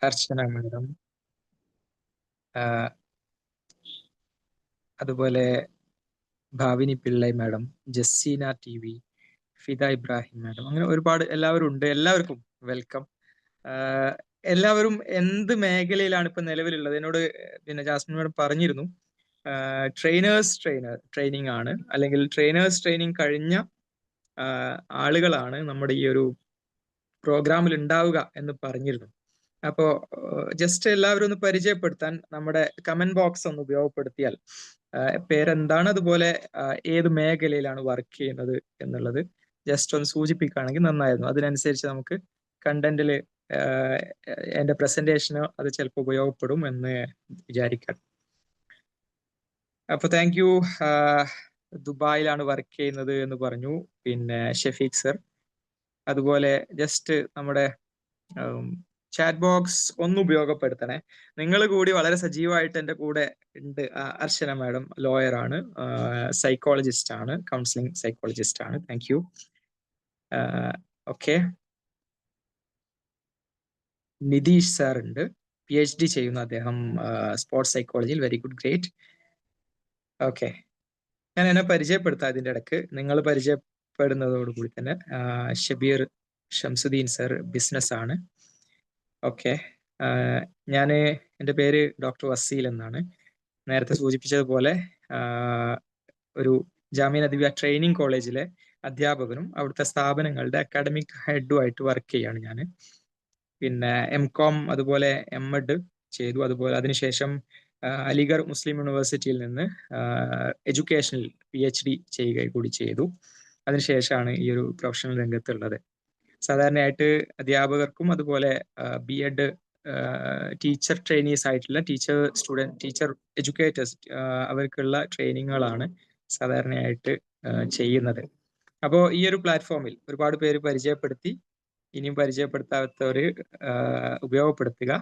അർച്ചന madam, അതുപോലെ Bhavini Pillai madam, Jaseena T V, Fida Ibrahim madam, അങ്ങനെ ഒരുപാട് എല്ലാവരും ഉണ്ട്. എല്ലാവർക്കും വെൽക്കം. എല്ലാവരും എന്ത് മേഖലയിലാണ് ഇപ്പൊ നിലവിലുള്ളത്? എന്നോട് പിന്നെ ജാസ്മിൻ മാഡം പറഞ്ഞിരുന്നു ട്രെയിനിങ് ആണ്, അല്ലെങ്കിൽ ട്രെയിനേഴ്സ് ട്രെയിനിങ് കഴിഞ്ഞ ആളുകളാണ് നമ്മുടെ ഈ ഒരു പ്രോഗ്രാമിൽ ഉണ്ടാവുക എന്ന് പറഞ്ഞിരുന്നു. അപ്പോ ജസ്റ്റ് എല്ലാവരും ഒന്ന് പരിചയപ്പെടുത്താൻ നമ്മുടെ കമന്റ് ബോക്സ് ഒന്ന് ഉപയോഗപ്പെടുത്തിയാൽ, പേരെന്താണ്, അതുപോലെ ഏത് മേഖലയിലാണ് വർക്ക് ചെയ്യുന്നത് എന്നുള്ളത് ജസ്റ്റ് ഒന്ന് സൂചിപ്പിക്കുകയാണെങ്കിൽ നന്നായിരുന്നു. അതിനനുസരിച്ച് നമുക്ക് കണ്ടന്റിൽ എന്റെ പ്രസന്റേഷന് അത് ചിലപ്പോൾ ഉപയോഗപ്പെടും എന്ന് വിചാരിക്കാം. അപ്പൊ താങ്ക് യു. ദുബായിലാണ് വർക്ക് ചെയ്യുന്നത് എന്ന് പറഞ്ഞു പിന്നെ ഷെഫീഖ് സർ. അതുപോലെ ജസ്റ്റ് നമ്മുടെ ചാറ്റ് ബോക്സ് ഒന്ന് ഉപയോഗപ്പെടുത്തണേ. നിങ്ങൾ കൂടി വളരെ സജീവമായിട്ട് എൻ്റെ കൂടെ ഉണ്ട്. അർച്ചന മാഡം ലോയർ ആണ്, സൈക്കോളജിസ്റ്റ് ആണ്, കൗൺസിലിംഗ് സൈക്കോളജിസ്റ്റ് ആണ്. Thank you. Okay. Nitish sir ഉണ്ട്, PhD ചെയ്യുന്നു അദ്ദേഹം സ്പോർട്സ് സൈക്കോളജിയിൽ. Very good, great. ഓക്കെ, ഞാൻ എന്നെ പരിചയപ്പെടുത്താം ഇതിൻ്റെ ഇടക്ക്. നിങ്ങൾ പരിചയപ്പെടുന്നതോടുകൂടി തന്നെ ഷബീർ ഷംസുദ്ദീൻ സർ ബിസിനസ് ആണ്. ഓക്കെ, ഞാൻ എൻ്റെ പേര് ഡോക്ടർ വസീൽ എന്നാണ്. നേരത്തെ സൂചിപ്പിച്ചതുപോലെ ഒരു ജാമിയ നദിയ ട്രെയിനിങ് കോളേജിലെ അധ്യാപകനും അവിടുത്തെ സ്ഥാപനങ്ങളുടെ അക്കാഡമിക് ഹെഡുമായിട്ട് വർക്ക് ചെയ്യാണ് ഞാൻ. പിന്നെ MCOM അതുപോലെ MEd ചെയ്തു. അതുപോലെ അതിനുശേഷം അലിഗർ മുസ്ലിം യൂണിവേഴ്സിറ്റിയിൽ നിന്ന് എഡ്യൂക്കേഷനിൽ PhD ചെയ്യുക കൂടി ചെയ്തു. അതിനുശേഷമാണ് ഈ ഒരു പ്രൊഫഷണൽ രംഗത്തുള്ളത്. സാധാരണയായിട്ട് അധ്യാപകർക്കും അതുപോലെ B.Ed ടീച്ചർ ട്രെയിനീസ് ആയിട്ടുള്ള ടീച്ചർ എഡ്യൂക്കേറ്റേഴ്സ് അവർക്കുള്ള ട്രെയിനിങ്ങുകളാണ് സാധാരണയായിട്ട് ചെയ്യുന്നത്. അപ്പോൾ ഈ ഒരു പ്ലാറ്റ്ഫോമിൽ ഒരുപാട് പേര് പരിചയപ്പെടുത്തി. ഇനിയും പരിചയപ്പെടുത്താത്തവർ ഉപയോഗപ്പെടുത്തുക.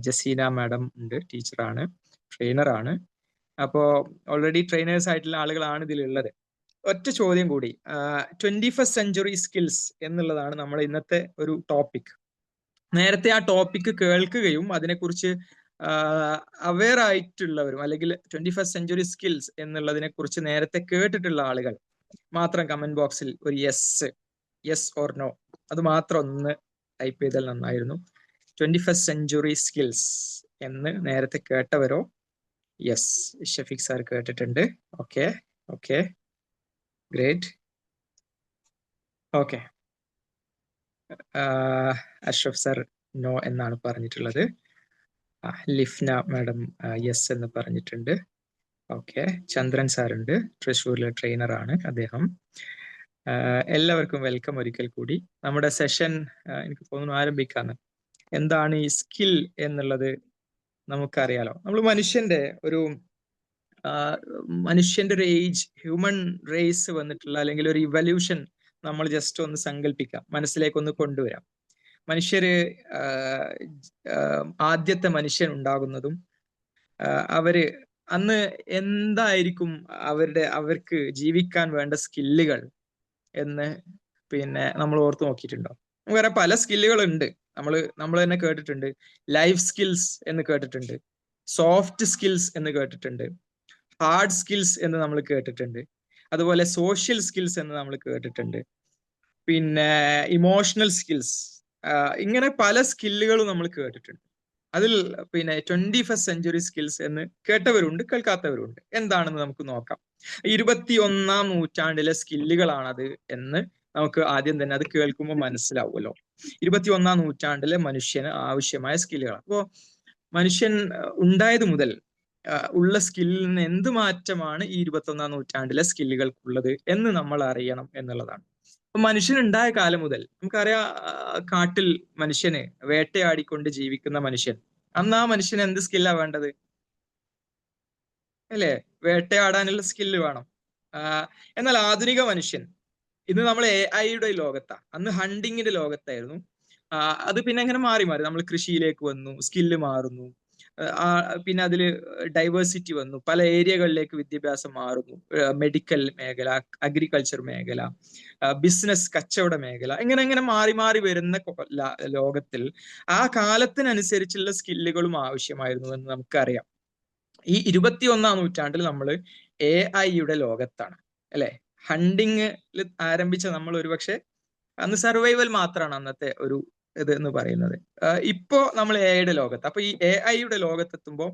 ജസീന മാഡം ഉണ്ട്, ടീച്ചറാണ്, ട്രെയിനറാണ്. അപ്പോൾ ഓൾറെഡി ട്രെയിനേഴ്സ് ആയിട്ടുള്ള ആളുകളാണ് ഇതിലുള്ളത്. ഒറ്റ ചോദ്യം കൂടി, 21st സെഞ്ച്വറി സ്കിൽസ് എന്നുള്ളതാണ് നമ്മുടെ ഇന്നത്തെ ഒരു ടോപ്പിക്. നേരത്തെ ആ ടോപ്പിക് കേൾക്കുകയും അതിനെക്കുറിച്ച് അവെയർ ആയിട്ടുള്ളവരും, അല്ലെങ്കിൽ 21st സെഞ്ച്വറി സ്കിൽസ് എന്നുള്ളതിനെ കുറിച്ച് നേരത്തെ കേട്ടിട്ടുള്ള ആളുകൾ മാത്രം കമന്റ് ബോക്സിൽ ഒരു യെസ് ഓർ നോ അത് മാത്രം ഒന്ന് ടൈപ്പ് ചെയ്താൽ നന്നായിരുന്നു. 21st സെഞ്ച്വറി സ്കിൽസ് എന്ന് നേരത്തെ കേട്ടവരോ? യെസ്, ഷഫീഖ് സാർ കേട്ടിട്ടുണ്ട്. Okay okay, great. Okay, Ashraf sir no എന്നാണ് പറഞ്ഞിട്ടുള്ളത്. ലിഫ്ന മാഡം യെസ് എന്ന് പറഞ്ഞിട്ടുണ്ട്. ഓക്കെ, ചന്ദ്രൻ സാർ ഉണ്ട്, തൃശ്ശൂരിലെ ട്രെയിനറാണ് അദ്ദേഹം. എല്ലാവർക്കും വെൽക്കം ഒരിക്കൽ കൂടി. നമ്മുടെ സെഷൻ എനിക്ക് തോന്നുന്നു ആരംഭിക്കാന്ന്. എന്താണ് ഈ സ്കിൽ എന്നുള്ളത് നമുക്കറിയാലോ. നമ്മൾ മനുഷ്യന്റെ ഒരു ഏജ്, ഹ്യൂമൻ റേസ് വന്നിട്ടുള്ള അല്ലെങ്കിൽ ഒരു ഇവല്യൂഷൻ നമ്മൾ ജസ്റ്റ് ഒന്ന് സങ്കല്പിക്കാം, മനസ്സിലേക്കൊന്ന് കൊണ്ടുവരാം. ആദ്യത്തെ മനുഷ്യൻ ഉണ്ടാകുന്നതും അവര് അന്ന് എന്തായിരിക്കും അവർക്ക് ജീവിക്കാൻ വേണ്ട സ്കില്ലുകൾ എന്ന് പിന്നെ നമ്മൾ ഓർത്ത് നോക്കിയിട്ടുണ്ടോ? വേറെ പല സ്കില്ലുകൾ ഉണ്ട്. നമ്മൾ തന്നെ കേട്ടിട്ടുണ്ട്. ലൈഫ് സ്കിൽസ് എന്ന് കേട്ടിട്ടുണ്ട്, സോഫ്റ്റ് സ്കിൽസ് എന്ന് കേട്ടിട്ടുണ്ട്, ഹാർഡ് സ്കിൽസ് എന്ന് നമ്മൾ കേട്ടിട്ടുണ്ട്, അതുപോലെ സോഷ്യൽ സ്കിൽസ് എന്ന് നമ്മൾ കേട്ടിട്ടുണ്ട്, പിന്നെ ഇമോഷണൽ സ്കിൽസ്, ഇങ്ങനെ പല സ്കില്ലുകളും നമ്മൾ കേട്ടിട്ടുണ്ട്. അതിൽ പിന്നെ 21st സെഞ്ച്വറി സ്കിൽസ് എന്ന് കേട്ടവരുണ്ട്, കേൾക്കാത്തവരുണ്ട്. എന്താണെന്ന് നമുക്ക് നോക്കാം. 21ാം നൂറ്റാണ്ടിലെ സ്കില്ലുകളാണത് എന്ന് നമുക്ക് ആദ്യം തന്നെ അത് കേൾക്കുമ്പോൾ മനസ്സിലാവുമല്ലോ. 21ാം നൂറ്റാണ്ടിലെ മനുഷ്യന് ആവശ്യമായ സ്കില്ലുകൾ. അപ്പോൾ മനുഷ്യൻ ഉണ്ടായത് മുതൽ ഉള്ള സ്കില്ലിൽ നിന്ന് എന്ത് മാറ്റമാണ് ഈ 21ാം നൂറ്റാണ്ടിലെ സ്കില്ലുകൾക്കുള്ളത് എന്ന് നമ്മൾ അറിയണം എന്നുള്ളതാണ്. അപ്പൊ മനുഷ്യൻ ഉണ്ടായ കാലം മുതൽ നമുക്കറിയാം, കാട്ടിൽ മനുഷ്യന് വേട്ടയാടിക്കൊണ്ട് ജീവിക്കുന്ന മനുഷ്യൻ, അന്ന് ആ മനുഷ്യന് എന്ത് സ്കില്ലാ വേണ്ടത്? അല്ലേ? വേട്ടയാടാനുള്ള സ്കില്ല് വേണം. എന്നാൽ ആധുനിക മനുഷ്യൻ, ഇന്ന് നമ്മൾ AI ലോകത്താ, അന്ന് ഹണ്ടിങ്ങിന്റെ ലോകത്തായിരുന്നു. അത് പിന്നെ അങ്ങനെ മാറി നമ്മൾ കൃഷിയിലേക്ക് വന്നു, സ്കില്ല് മാറുന്നു. പിന്നെ അതിൽ ഡൈവേഴ്സിറ്റി വന്നു, പല ഏരിയകളിലേക്ക് വിദ്യാഭ്യാസം മാറുന്നു, മെഡിക്കൽ മേഖല, അഗ്രികൾച്ചർ മേഖല, ബിസിനസ് കച്ചവട മേഖല, ഇങ്ങനെ മാറി മാറി വരുന്ന ലോകത്തിൽ ആ കാലത്തിനനുസരിച്ചുള്ള സ്കില്ലുകളും ആവശ്യമായിരുന്നു എന്ന് നമുക്കറിയാം. ഈ 21ാം നൂറ്റാണ്ടിൽ നമ്മൾ AI-യുടെ ലോകത്താണ് അല്ലെ. ഹണ്ടിങ്ങിൽ ആരംഭിച്ച നമ്മൾ ഒരുപക്ഷെ അന്ന് സർവൈവൽ മാത്രമാണ് അന്നത്തെ ഒരു ഇത് എന്ന് പറയുന്നത്. ഇപ്പോ നമ്മൾ AI-യുടെ ലോകത്ത്. അപ്പൊ ഈ AI-യുടെ ലോകത്തെത്തുമ്പോൾ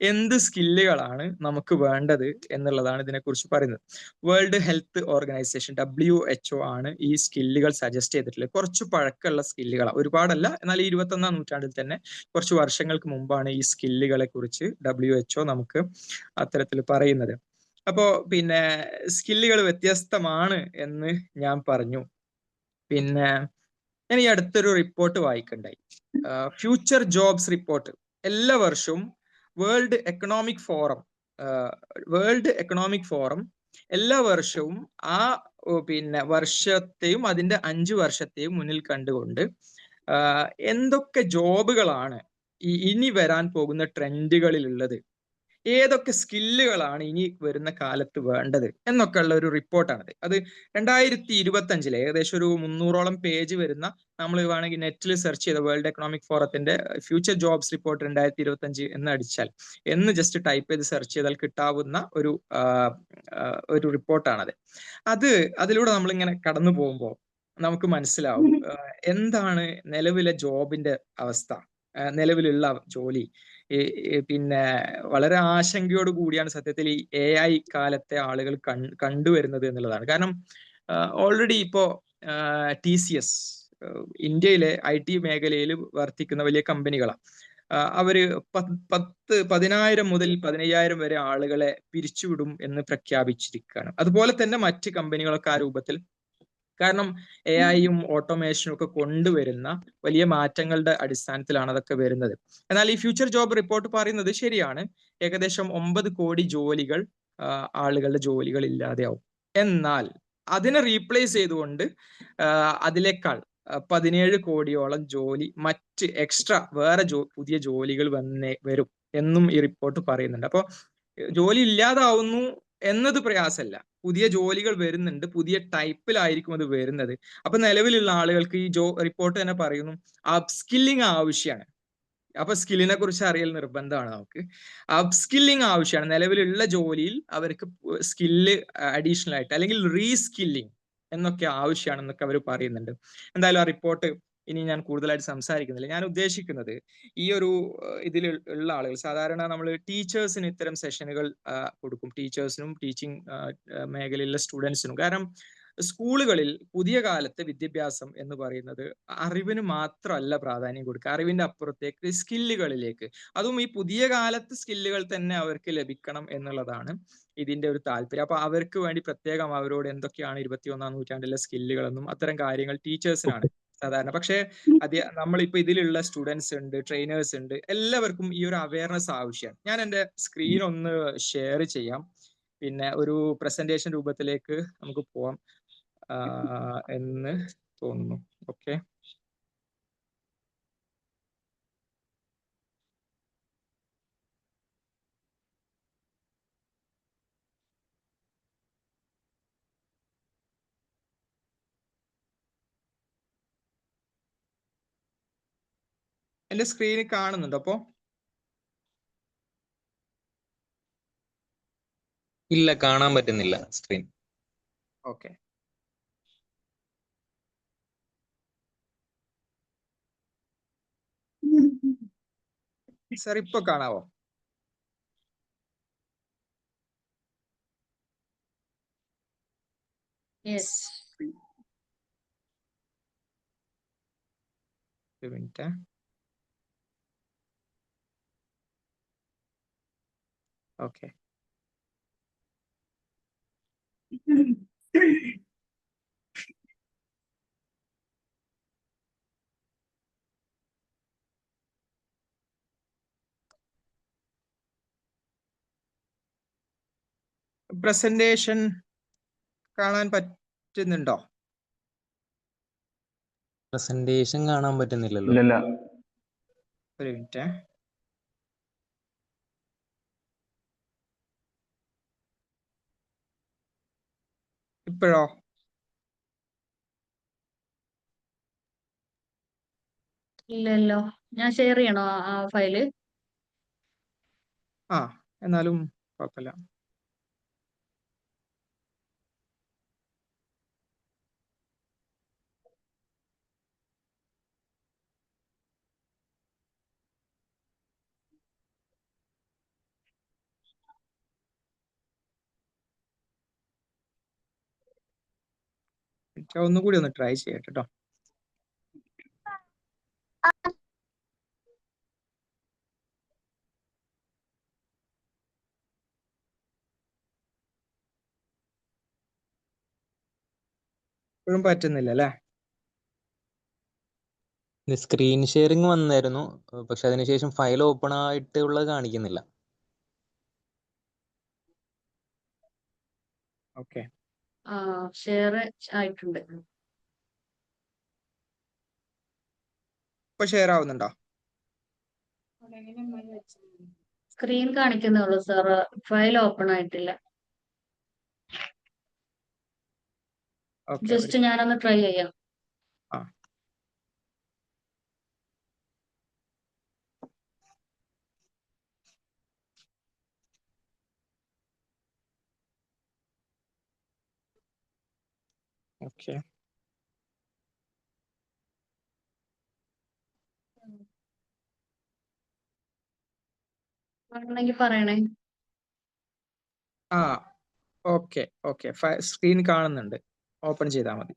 എന്ത് സ്കില്ലുകളാണ് നമുക്ക് വേണ്ടത് എന്നുള്ളതാണ് ഇതിനെക്കുറിച്ച് പറയുന്നത്. വേൾഡ് ഹെൽത്ത് ഓർഗനൈസേഷൻ WHO ആണ് ഈ സ്കില്ലുകൾ സജസ്റ്റ് ചെയ്തിട്ടുള്ളത്. കുറച്ച് പഴക്കമുള്ള സ്കില്ലുകളാണ്, ഒരുപാടല്ല, എന്നാൽ ഈ 21ാം നൂറ്റാണ്ടിൽ തന്നെ കുറച്ച് വർഷങ്ങൾക്ക് മുമ്പാണ് ഈ സ്കില്ലുകളെ കുറിച്ച് WHO നമുക്ക് അത്തരത്തിൽ പറയുന്നത്. അപ്പോ പിന്നെ സ്കില്ലുകൾ വ്യത്യസ്തമാണ് എന്ന് ഞാൻ പറഞ്ഞു. പിന്നെ ഞാൻ ഈ അടുത്തൊരു റിപ്പോർട്ട് വായിക്കണ്ടായി, ഫ്യൂച്ചർ ജോബ്സ് റിപ്പോർട്ട്. എല്ലാ വർഷവും വേൾഡ് എക്കണോമിക് ഫോറം എല്ലാ വർഷവും ആ പിന്നെ വർഷത്തെയും അതിന്റെ 5 വർഷത്തെയും മുന്നിൽ കണ്ടുകൊണ്ട് എന്തൊക്കെ ജോബുകളാണ് ഇനി വരാൻ പോകുന്ന ട്രെൻഡുകളിലുള്ളത്, ഏതൊക്കെ സ്കില്ലുകളാണ് ഇനി വരുന്ന കാലത്ത് വേണ്ടത് എന്നൊക്കെ ഉള്ള ഒരു റിപ്പോർട്ടാണത്. അത് 2025 ഏകദേശം ഒരു 300ഓളം പേജ് വരുന്ന, നമ്മൾ വേണമെങ്കിൽ നെറ്റിൽ സെർച്ച് ചെയ്ത വേൾഡ് എക്കണോമിക് ഫോറത്തിന്റെ ഫ്യൂച്ചർ ജോബ്സ് റിപ്പോർട്ട് 2025 എന്ന് അടിച്ചാൽ, എന്ന് ജസ്റ്റ് ടൈപ്പ് ചെയ്ത് സെർച്ച് ചെയ്താൽ കിട്ടാവുന്ന ഒരു റിപ്പോർട്ടാണത്. അതിലൂടെ നമ്മളിങ്ങനെ കടന്നു പോകുമ്പോൾ നമുക്ക് മനസ്സിലാവും എന്താണ് നിലവിലെ ജോബിന്റെ അവസ്ഥ, നിലവിലുള്ള ജോലി. പിന്നെ വളരെ ആശങ്കയോട് കൂടിയാണ് സത്യത്തിൽ ഈ AI കാലത്തെ ആളുകൾ കണ്ടുവരുന്നത് എന്നുള്ളതാണ്. കാരണം ഓൾറെഡി ഇപ്പോ TCS ഇന്ത്യയിലെ IT മേഖലയിൽ വർത്തിക്കുന്ന വലിയ കമ്പനികളാണ്. അവര് 10,000 മുതൽ 15,000 വരെ ആളുകളെ പിരിച്ചുവിടും എന്ന് പ്രഖ്യാപിച്ചിരിക്കുകയാണ്. അതുപോലെ തന്നെ മറ്റ് കമ്പനികളൊക്കെ ആ രൂപത്തിൽ, കാരണം AI-യും ഓട്ടോമേഷനും ഒക്കെ കൊണ്ടുവരുന്ന വലിയ മാറ്റങ്ങളുടെ അടിസ്ഥാനത്തിലാണ് അതൊക്കെ വരുന്നത്. എന്നാൽ ഈ ഫ്യൂച്ചർ ജോബ് റിപ്പോർട്ട് പറയുന്നത് ശരിയാണ്, ഏകദേശം 9 കോടി ജോലികൾ, ആളുകളുടെ ജോലികൾ ഇല്ലാതെയാവും. എന്നാൽ അതിനെ റീപ്ലേസ് ചെയ്തുകൊണ്ട് അതിലേക്കാൾ 17 കോടിയോളം ജോലി മറ്റ് എക്സ്ട്രാ വേറെ പുതിയ ജോലികൾ വരും എന്നും ഈ റിപ്പോർട്ട് പറയുന്നുണ്ട്. അപ്പോൾ ജോലി ഇല്ലാതാവുന്നു എന്നത് പ്രയാസമല്ല, പുതിയ ജോലികൾ വരുന്നുണ്ട്, പുതിയ ടൈപ്പിലായിരിക്കും അത് വരുന്നത്. അപ്പൊ നിലവിലുള്ള ആളുകൾക്ക് ഈ റിപ്പോർട്ട് തന്നെ പറയുന്നു അപ്സ്കില്ലിംഗ് ആവശ്യമാണ്. അപ്പൊ സ്കില്ലിനെ കുറിച്ച് അറിയൽ നിർബന്ധമാണ് നമുക്ക്. അപ്സ്കില്ലിംഗ് ആവശ്യമാണ്. നിലവിലുള്ള ജോലിയിൽ അവർക്ക് സ്കില്ല് അഡീഷണൽ ആയിട്ട് അല്ലെങ്കിൽ റീസ്കില്ലിംഗ് എന്നൊക്കെ ആവശ്യമാണെന്നൊക്കെ അവർ പറയുന്നുണ്ട്. എന്തായാലും ആ റിപ്പോർട്ട് ഇനി ഞാൻ കൂടുതലായിട്ട് സംസാരിക്കുന്നില്ല. ഞാൻ ഉദ്ദേശിക്കുന്നത് ഈ ഒരു ഇതിൽ ഉള്ള ആളുകൾ, സാധാരണ നമ്മൾ ടീച്ചേഴ്സിന് ഇത്തരം സെഷനുകൾ കൊടുക്കും, ടീച്ചേഴ്സിനും ടീച്ചിങ് മേഖലയിലുള്ള സ്റ്റുഡൻസിനും. കാരണം സ്കൂളുകളിൽ പുതിയ കാലത്തെ വിദ്യാഭ്യാസം എന്ന് പറയുന്നത് അറിവിന് മാത്രമല്ല പ്രാധാന്യം കൊടുക്കുക, അറിവിന്റെ അപ്പുറത്തേക്ക് സ്കില്ലുകളിലേക്ക്, അതും ഈ പുതിയ കാലത്ത് സ്കില്ലുകൾ തന്നെ അവർക്ക് ലഭിക്കണം എന്നുള്ളതാണ് ഇതിന്റെ ഒരു താല്പര്യം. അപ്പൊ അവർക്ക് വേണ്ടി പ്രത്യേകം അവരോട് എന്തൊക്കെയാണ് 21ാം നൂറ്റാണ്ടിലെ സ്കില്ലുകളെന്നും അത്തരം കാര്യങ്ങൾ ടീച്ചേഴ്സിനാണ് സാധാരണ. പക്ഷേ നമ്മളിപ്പോ ഇതിലുള്ള സ്റ്റുഡൻസ് ഉണ്ട്, ട്രെയിനേഴ്സ് ഉണ്ട്, എല്ലാവർക്കും ഈ ഒരു അവയർനെസ് ആവശ്യമാണ്. ഞാൻ എൻ്റെ സ്ക്രീൻ ഒന്ന് ഷെയർ ചെയ്യാം, പിന്നെ ഒരു പ്രസന്റേഷൻ രൂപത്തിലേക്ക് നമുക്ക് പോവാം എന്ന് തോന്നുന്നു. ഓക്കെ, എന്റെ സ്ക്രീനിൽ കാണുന്നുണ്ടോ അപ്പോ? ഇല്ല, കാണാൻ പറ്റുന്നില്ല സ്ക്രീൻ. ഓക്കെ, സർ ഇപ്പൊ കാണാവോ? ഒരു മിനിറ്റ്. ഓക്കെ, പ്രസന്റേഷൻ കാണാൻ പറ്റുന്നുണ്ടോ? പ്രസന്റേഷൻ കാണാൻ പറ്റുന്നില്ലല്ലോ. ഇല്ലല്ല. ഒരു മിനിറ്റ്. ഇപ്പോഴോ? ഇല്ലല്ലോ. ഞാൻ ഷെയർ ചെയ്യണോ ആ ഫയല്? ആ എന്നാലും കുഴപ്പമില്ല. ഒന്നുകൂടി ഒന്ന് ട്രൈ ചെയ്യട്ടെ കേട്ടോ. ഇപ്പോഴും പറ്റുന്നില്ല അല്ലേ? സ്ക്രീൻ ഷെയറിംഗ് വന്നായിരുന്നു, പക്ഷെ അതിനുശേഷം ഫയൽ ഓപ്പൺ ആയിട്ടുള്ളത് കാണിക്കുന്നില്ല. ഓക്കെ, ആ ഷെയർ ആയിട്ടുണ്ട്. ഇപ്പൊ ഷെയർ ആവുന്നുണ്ടോ? സ്ക്രീൻ കാണിക്കുന്നേ ഉള്ളൂ സാർ, ഫയൽ ഓപ്പൺ ആയിട്ടില്ല. ഓക്കെ, ജസ്റ്റ് ഞാനൊന്ന് ട്രൈ ചെയ്യാം. ആ ഓക്കെ. വേണമെങ്കിൽ പറയണേ. ആ ഓക്കെ ഓക്കെ, സ്ക്രീൻ കാണുന്നുണ്ട്. ഓപ്പൺ ചെയ്താൽ മതി.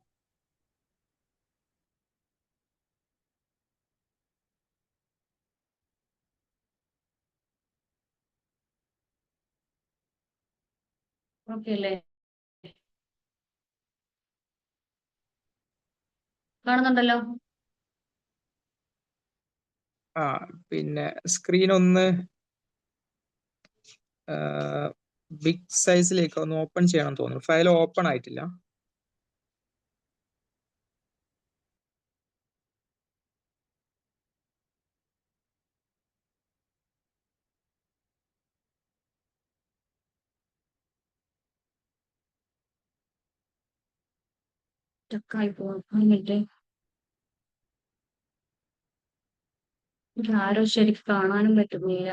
ഓക്കെ അല്ലേ? കാണുന്നുണ്ടല്ലോ. ആ പിന്നെ സ്ക്രീൻ ഒന്ന് ബിഗ് സൈസിലേക്ക് ഒന്ന് ഓപ്പൺ ചെയ്യണം തോന്നുന്നു. ഫയൽ ഓപ്പൺ ആയിട്ടില്ല. സ്റ്റക്കായി പോകുന്നിട്ട് ഇതാരോ ശരിക്കും കാണാനും പറ്റുന്നില്ല.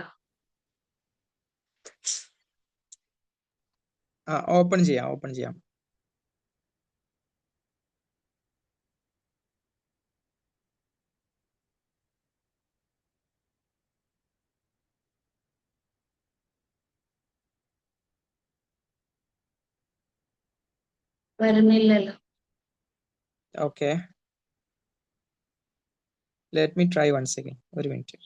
ആ ഓപ്പൺ ചെയ്യാം, ഓപ്പൺ ചെയ്യാം. വരുന്നില്ലല്ലോ. Okay, let me try once again. ഒരു മിനിറ്റ്.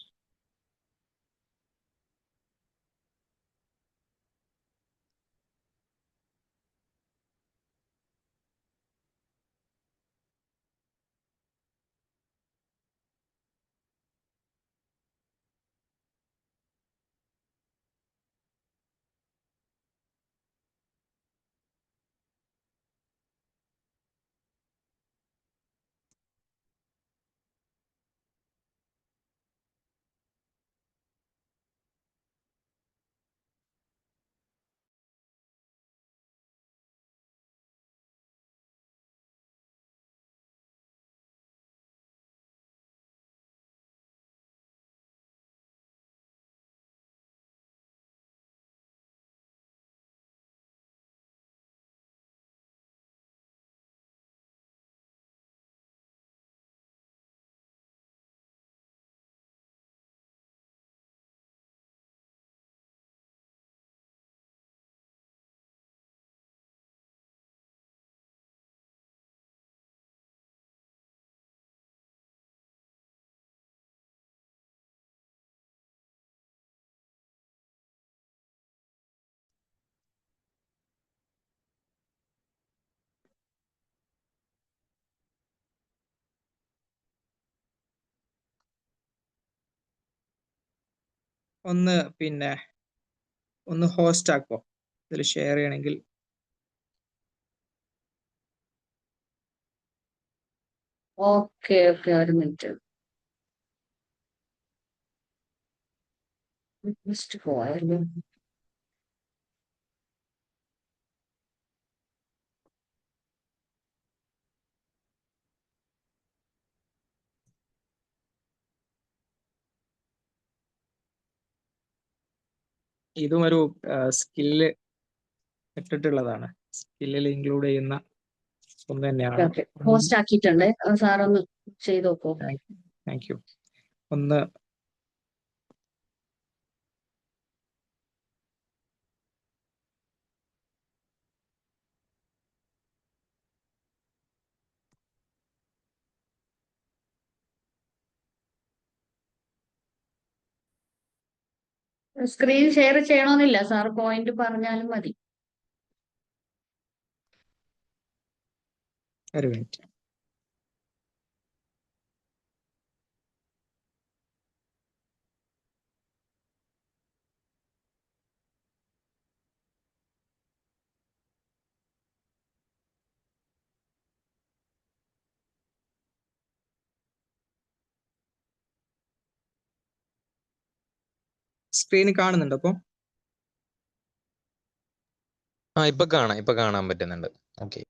ഒന്ന് പിന്നെ ഒന്ന് ഹോസ്റ്റ് ആക്കോ ഇതിൽ ഷെയർ ചെയ്യണമെങ്കിൽ. ഓക്കെ ഓക്കെ, ഒരു മിനിറ്റ്. ജസ്റ്റ് പോയാലോ. ഇതും ഒരു സ്കില്ല് ഇട്ടിട്ടുള്ളതാണ്. സ്കില്ലിൽ ഇൻക്ലൂഡ് ചെയ്യുന്ന ഒന്ന് തന്നെയാണ്. പോസ്റ്റ് ആക്കിയിട്ടുണ്ട്, സാറൊന്ന് ചെയ്ത് നോക്കൂ. Thank you. ഒന്ന് സ്ക്രീൻ ഷെയർ ചെയ്യണമെന്നില്ല, സാർ പോയിന്റ് പറഞ്ഞാലും മതി. ഒരു മിനിറ്റ്. സ്ക്രീൻ കാണുന്നുണ്ടോ അപ്പൊ? ഇപ്പൊ കാണാൻ പറ്റുന്നുണ്ട്. ഓക്കെ.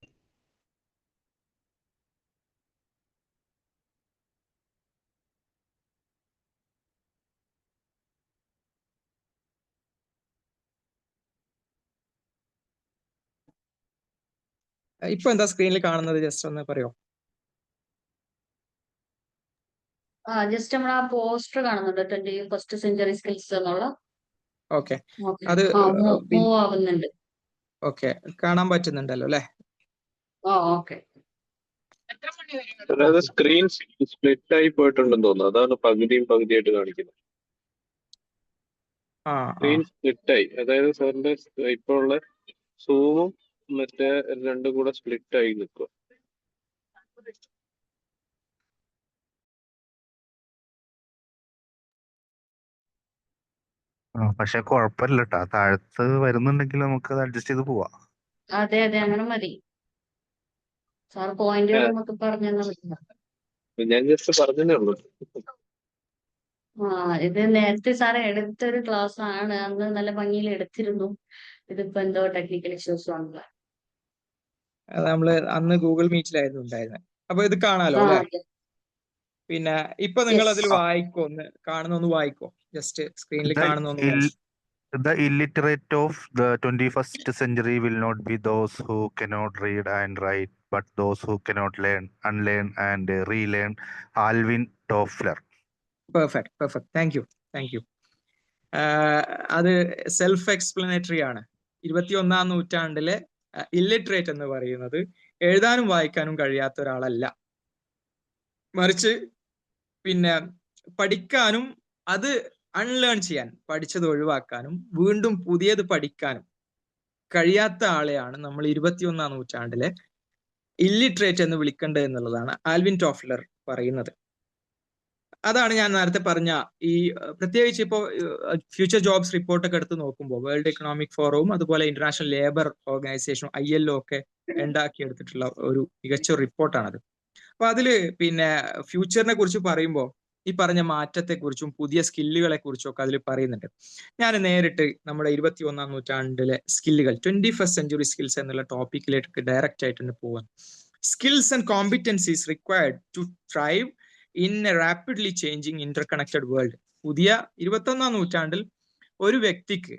ഇപ്പൊ എന്താ സ്ക്രീനിൽ കാണുന്നത്? ജസ്റ്റ് ഒന്ന് പറയോ? ജസ്റ്റ് നമ്മൾ ആ പോസ്റ്റർ കാണുന്നുണ്ട്, 21st സെഞ്ചുറി സ്കിൽസ് എന്നുള്ള. ഓക്കെ, അത് മൂവ് ആവുന്നുണ്ട്. ഓക്കെ, കാണാൻ പറ്റുന്നുണ്ടല്ലോ അല്ലെ? ഓക്കെ. അതായത് സ്ക്രീൻ സ്പ്ലിറ്റ് ആയി പോയിട്ടുണ്ടെന്ന് തോന്നുന്നു, അതാണ് പകുതിയായിട്ട് കാണിക്കുന്നത്. സ്ക്രീൻ സ്പ്ലിറ്റ് ആയി, അതായത് സാറിന്റെ ഇപ്പോൾ ഉള്ള സൂമും മറ്റേ രണ്ടും കൂടെ സ്പ്ലിറ്റ് ആയി നിൽക്കുക. പക്ഷെ കുഴപ്പമില്ല കേട്ടോ, താഴത്ത് വരുന്നുണ്ടെങ്കിൽ നമുക്ക് അത് അഡ്ജസ്റ്റ് ചെയ്ത് പോവാം. അതെ അങ്ങനെ മതി. സാർ പോയിന്റുകൾ നമുക്ക് പറഞ്ഞു തന്നില്ല. ഞാൻ ജസ്റ്റ് പറഞ്ഞതേ ഉള്ളൂ. ഇത് നേരത്തെ സാറ് എടുത്തൊരു ക്ലാസ് ആണ്, അന്ന് നല്ല ഭംഗിയിൽ എടുത്തിരുന്നു. ഇതിപ്പോ എന്തോ ടെക്നിക്കൽ ഇഷ്യൂസ് ആണല്ലോ. നമ്മള് അന്ന് ഗൂഗിൾ മീറ്റിലായിരുന്നു ഉണ്ടായിരുന്നത്. അപ്പൊ ഇത് കാണാലോ അല്ലെ? പിന്നെ ഇപ്പൊ നിങ്ങൾ അതിൽ വായിക്കോ, ഒന്ന് വായിക്കോ? ജസ്റ്റ് സ്ക്രീനിൽ കാണുന്ന The illiterate of the 21st century will not be those who cannot read and write, but those who cannot unlearn and relearn. Alvin Toffler. Perfect. Thank you. അത് സെൽഫ് എക്സ്പ്ലനേറ്ററി ആണ്. 21ാം നൂറ്റാണ്ടിലെ ഇല്ലിറ്ററേറ്റ് എന്ന് പറയുന്നത് എഴുതാനും വായിക്കാനും കഴിയാത്ത ഒരാളല്ല, മറിച്ച് പിന്നെ പഠിക്കാനും അത് അൺലേൺ ചെയ്യാൻ, പഠിച്ചത് ഒഴിവാക്കാനും വീണ്ടും പുതിയത് പഠിക്കാനും കഴിയാത്ത ആളെയാണ് നമ്മൾ 21ാം നൂറ്റാണ്ടിലെ ഇല്ലിറ്ററേറ്റ് എന്ന് വിളിക്കേണ്ടത് എന്നുള്ളതാണ് ആൽവിൻ ടോഫ്ലർ പറയുന്നത്. അതാണ് ഞാൻ നേരത്തെ പറഞ്ഞ ഈ പ്രത്യേകിച്ച് ഇപ്പോൾ ഫ്യൂച്ചർ ജോബ്സ് റിപ്പോർട്ടൊക്കെ എടുത്ത് നോക്കുമ്പോൾ വേൾഡ് എക്കണോമിക് ഫോറവും അതുപോലെ ഇന്റർനാഷണൽ ലേബർ ഓർഗനൈസേഷനും ILO ഒക്കെ ഉണ്ടാക്കിയെടുത്തിട്ടുള്ള ഒരു മികച്ച റിപ്പോർട്ടാണത്. അപ്പൊ അതില് പിന്നെ ഫ്യൂച്ചറിനെ കുറിച്ച് പറയുമ്പോൾ ഈ പറഞ്ഞ മാറ്റത്തെക്കുറിച്ചും പുതിയ സ്കില്ലുകളെ കുറിച്ചും ഒക്കെ അതിൽ പറയുന്നുണ്ട്. ഞാൻ നേരിട്ട് നമ്മുടെ 21ാം നൂറ്റാണ്ടിലെ സ്കില്ലുകൾ, 21st സെഞ്ചുറി സ്കിൽസ് എന്നുള്ള ടോപ്പിക്കിലേക്ക് ഡയറക്റ്റ് ആയിട്ട് പോവാൻ. Skills and competencies required to thrive in a rapidly changing interconnected world. പുതിയ 21ാം നൂറ്റാണ്ടിൽ ഒരു വ്യക്തിക്ക്,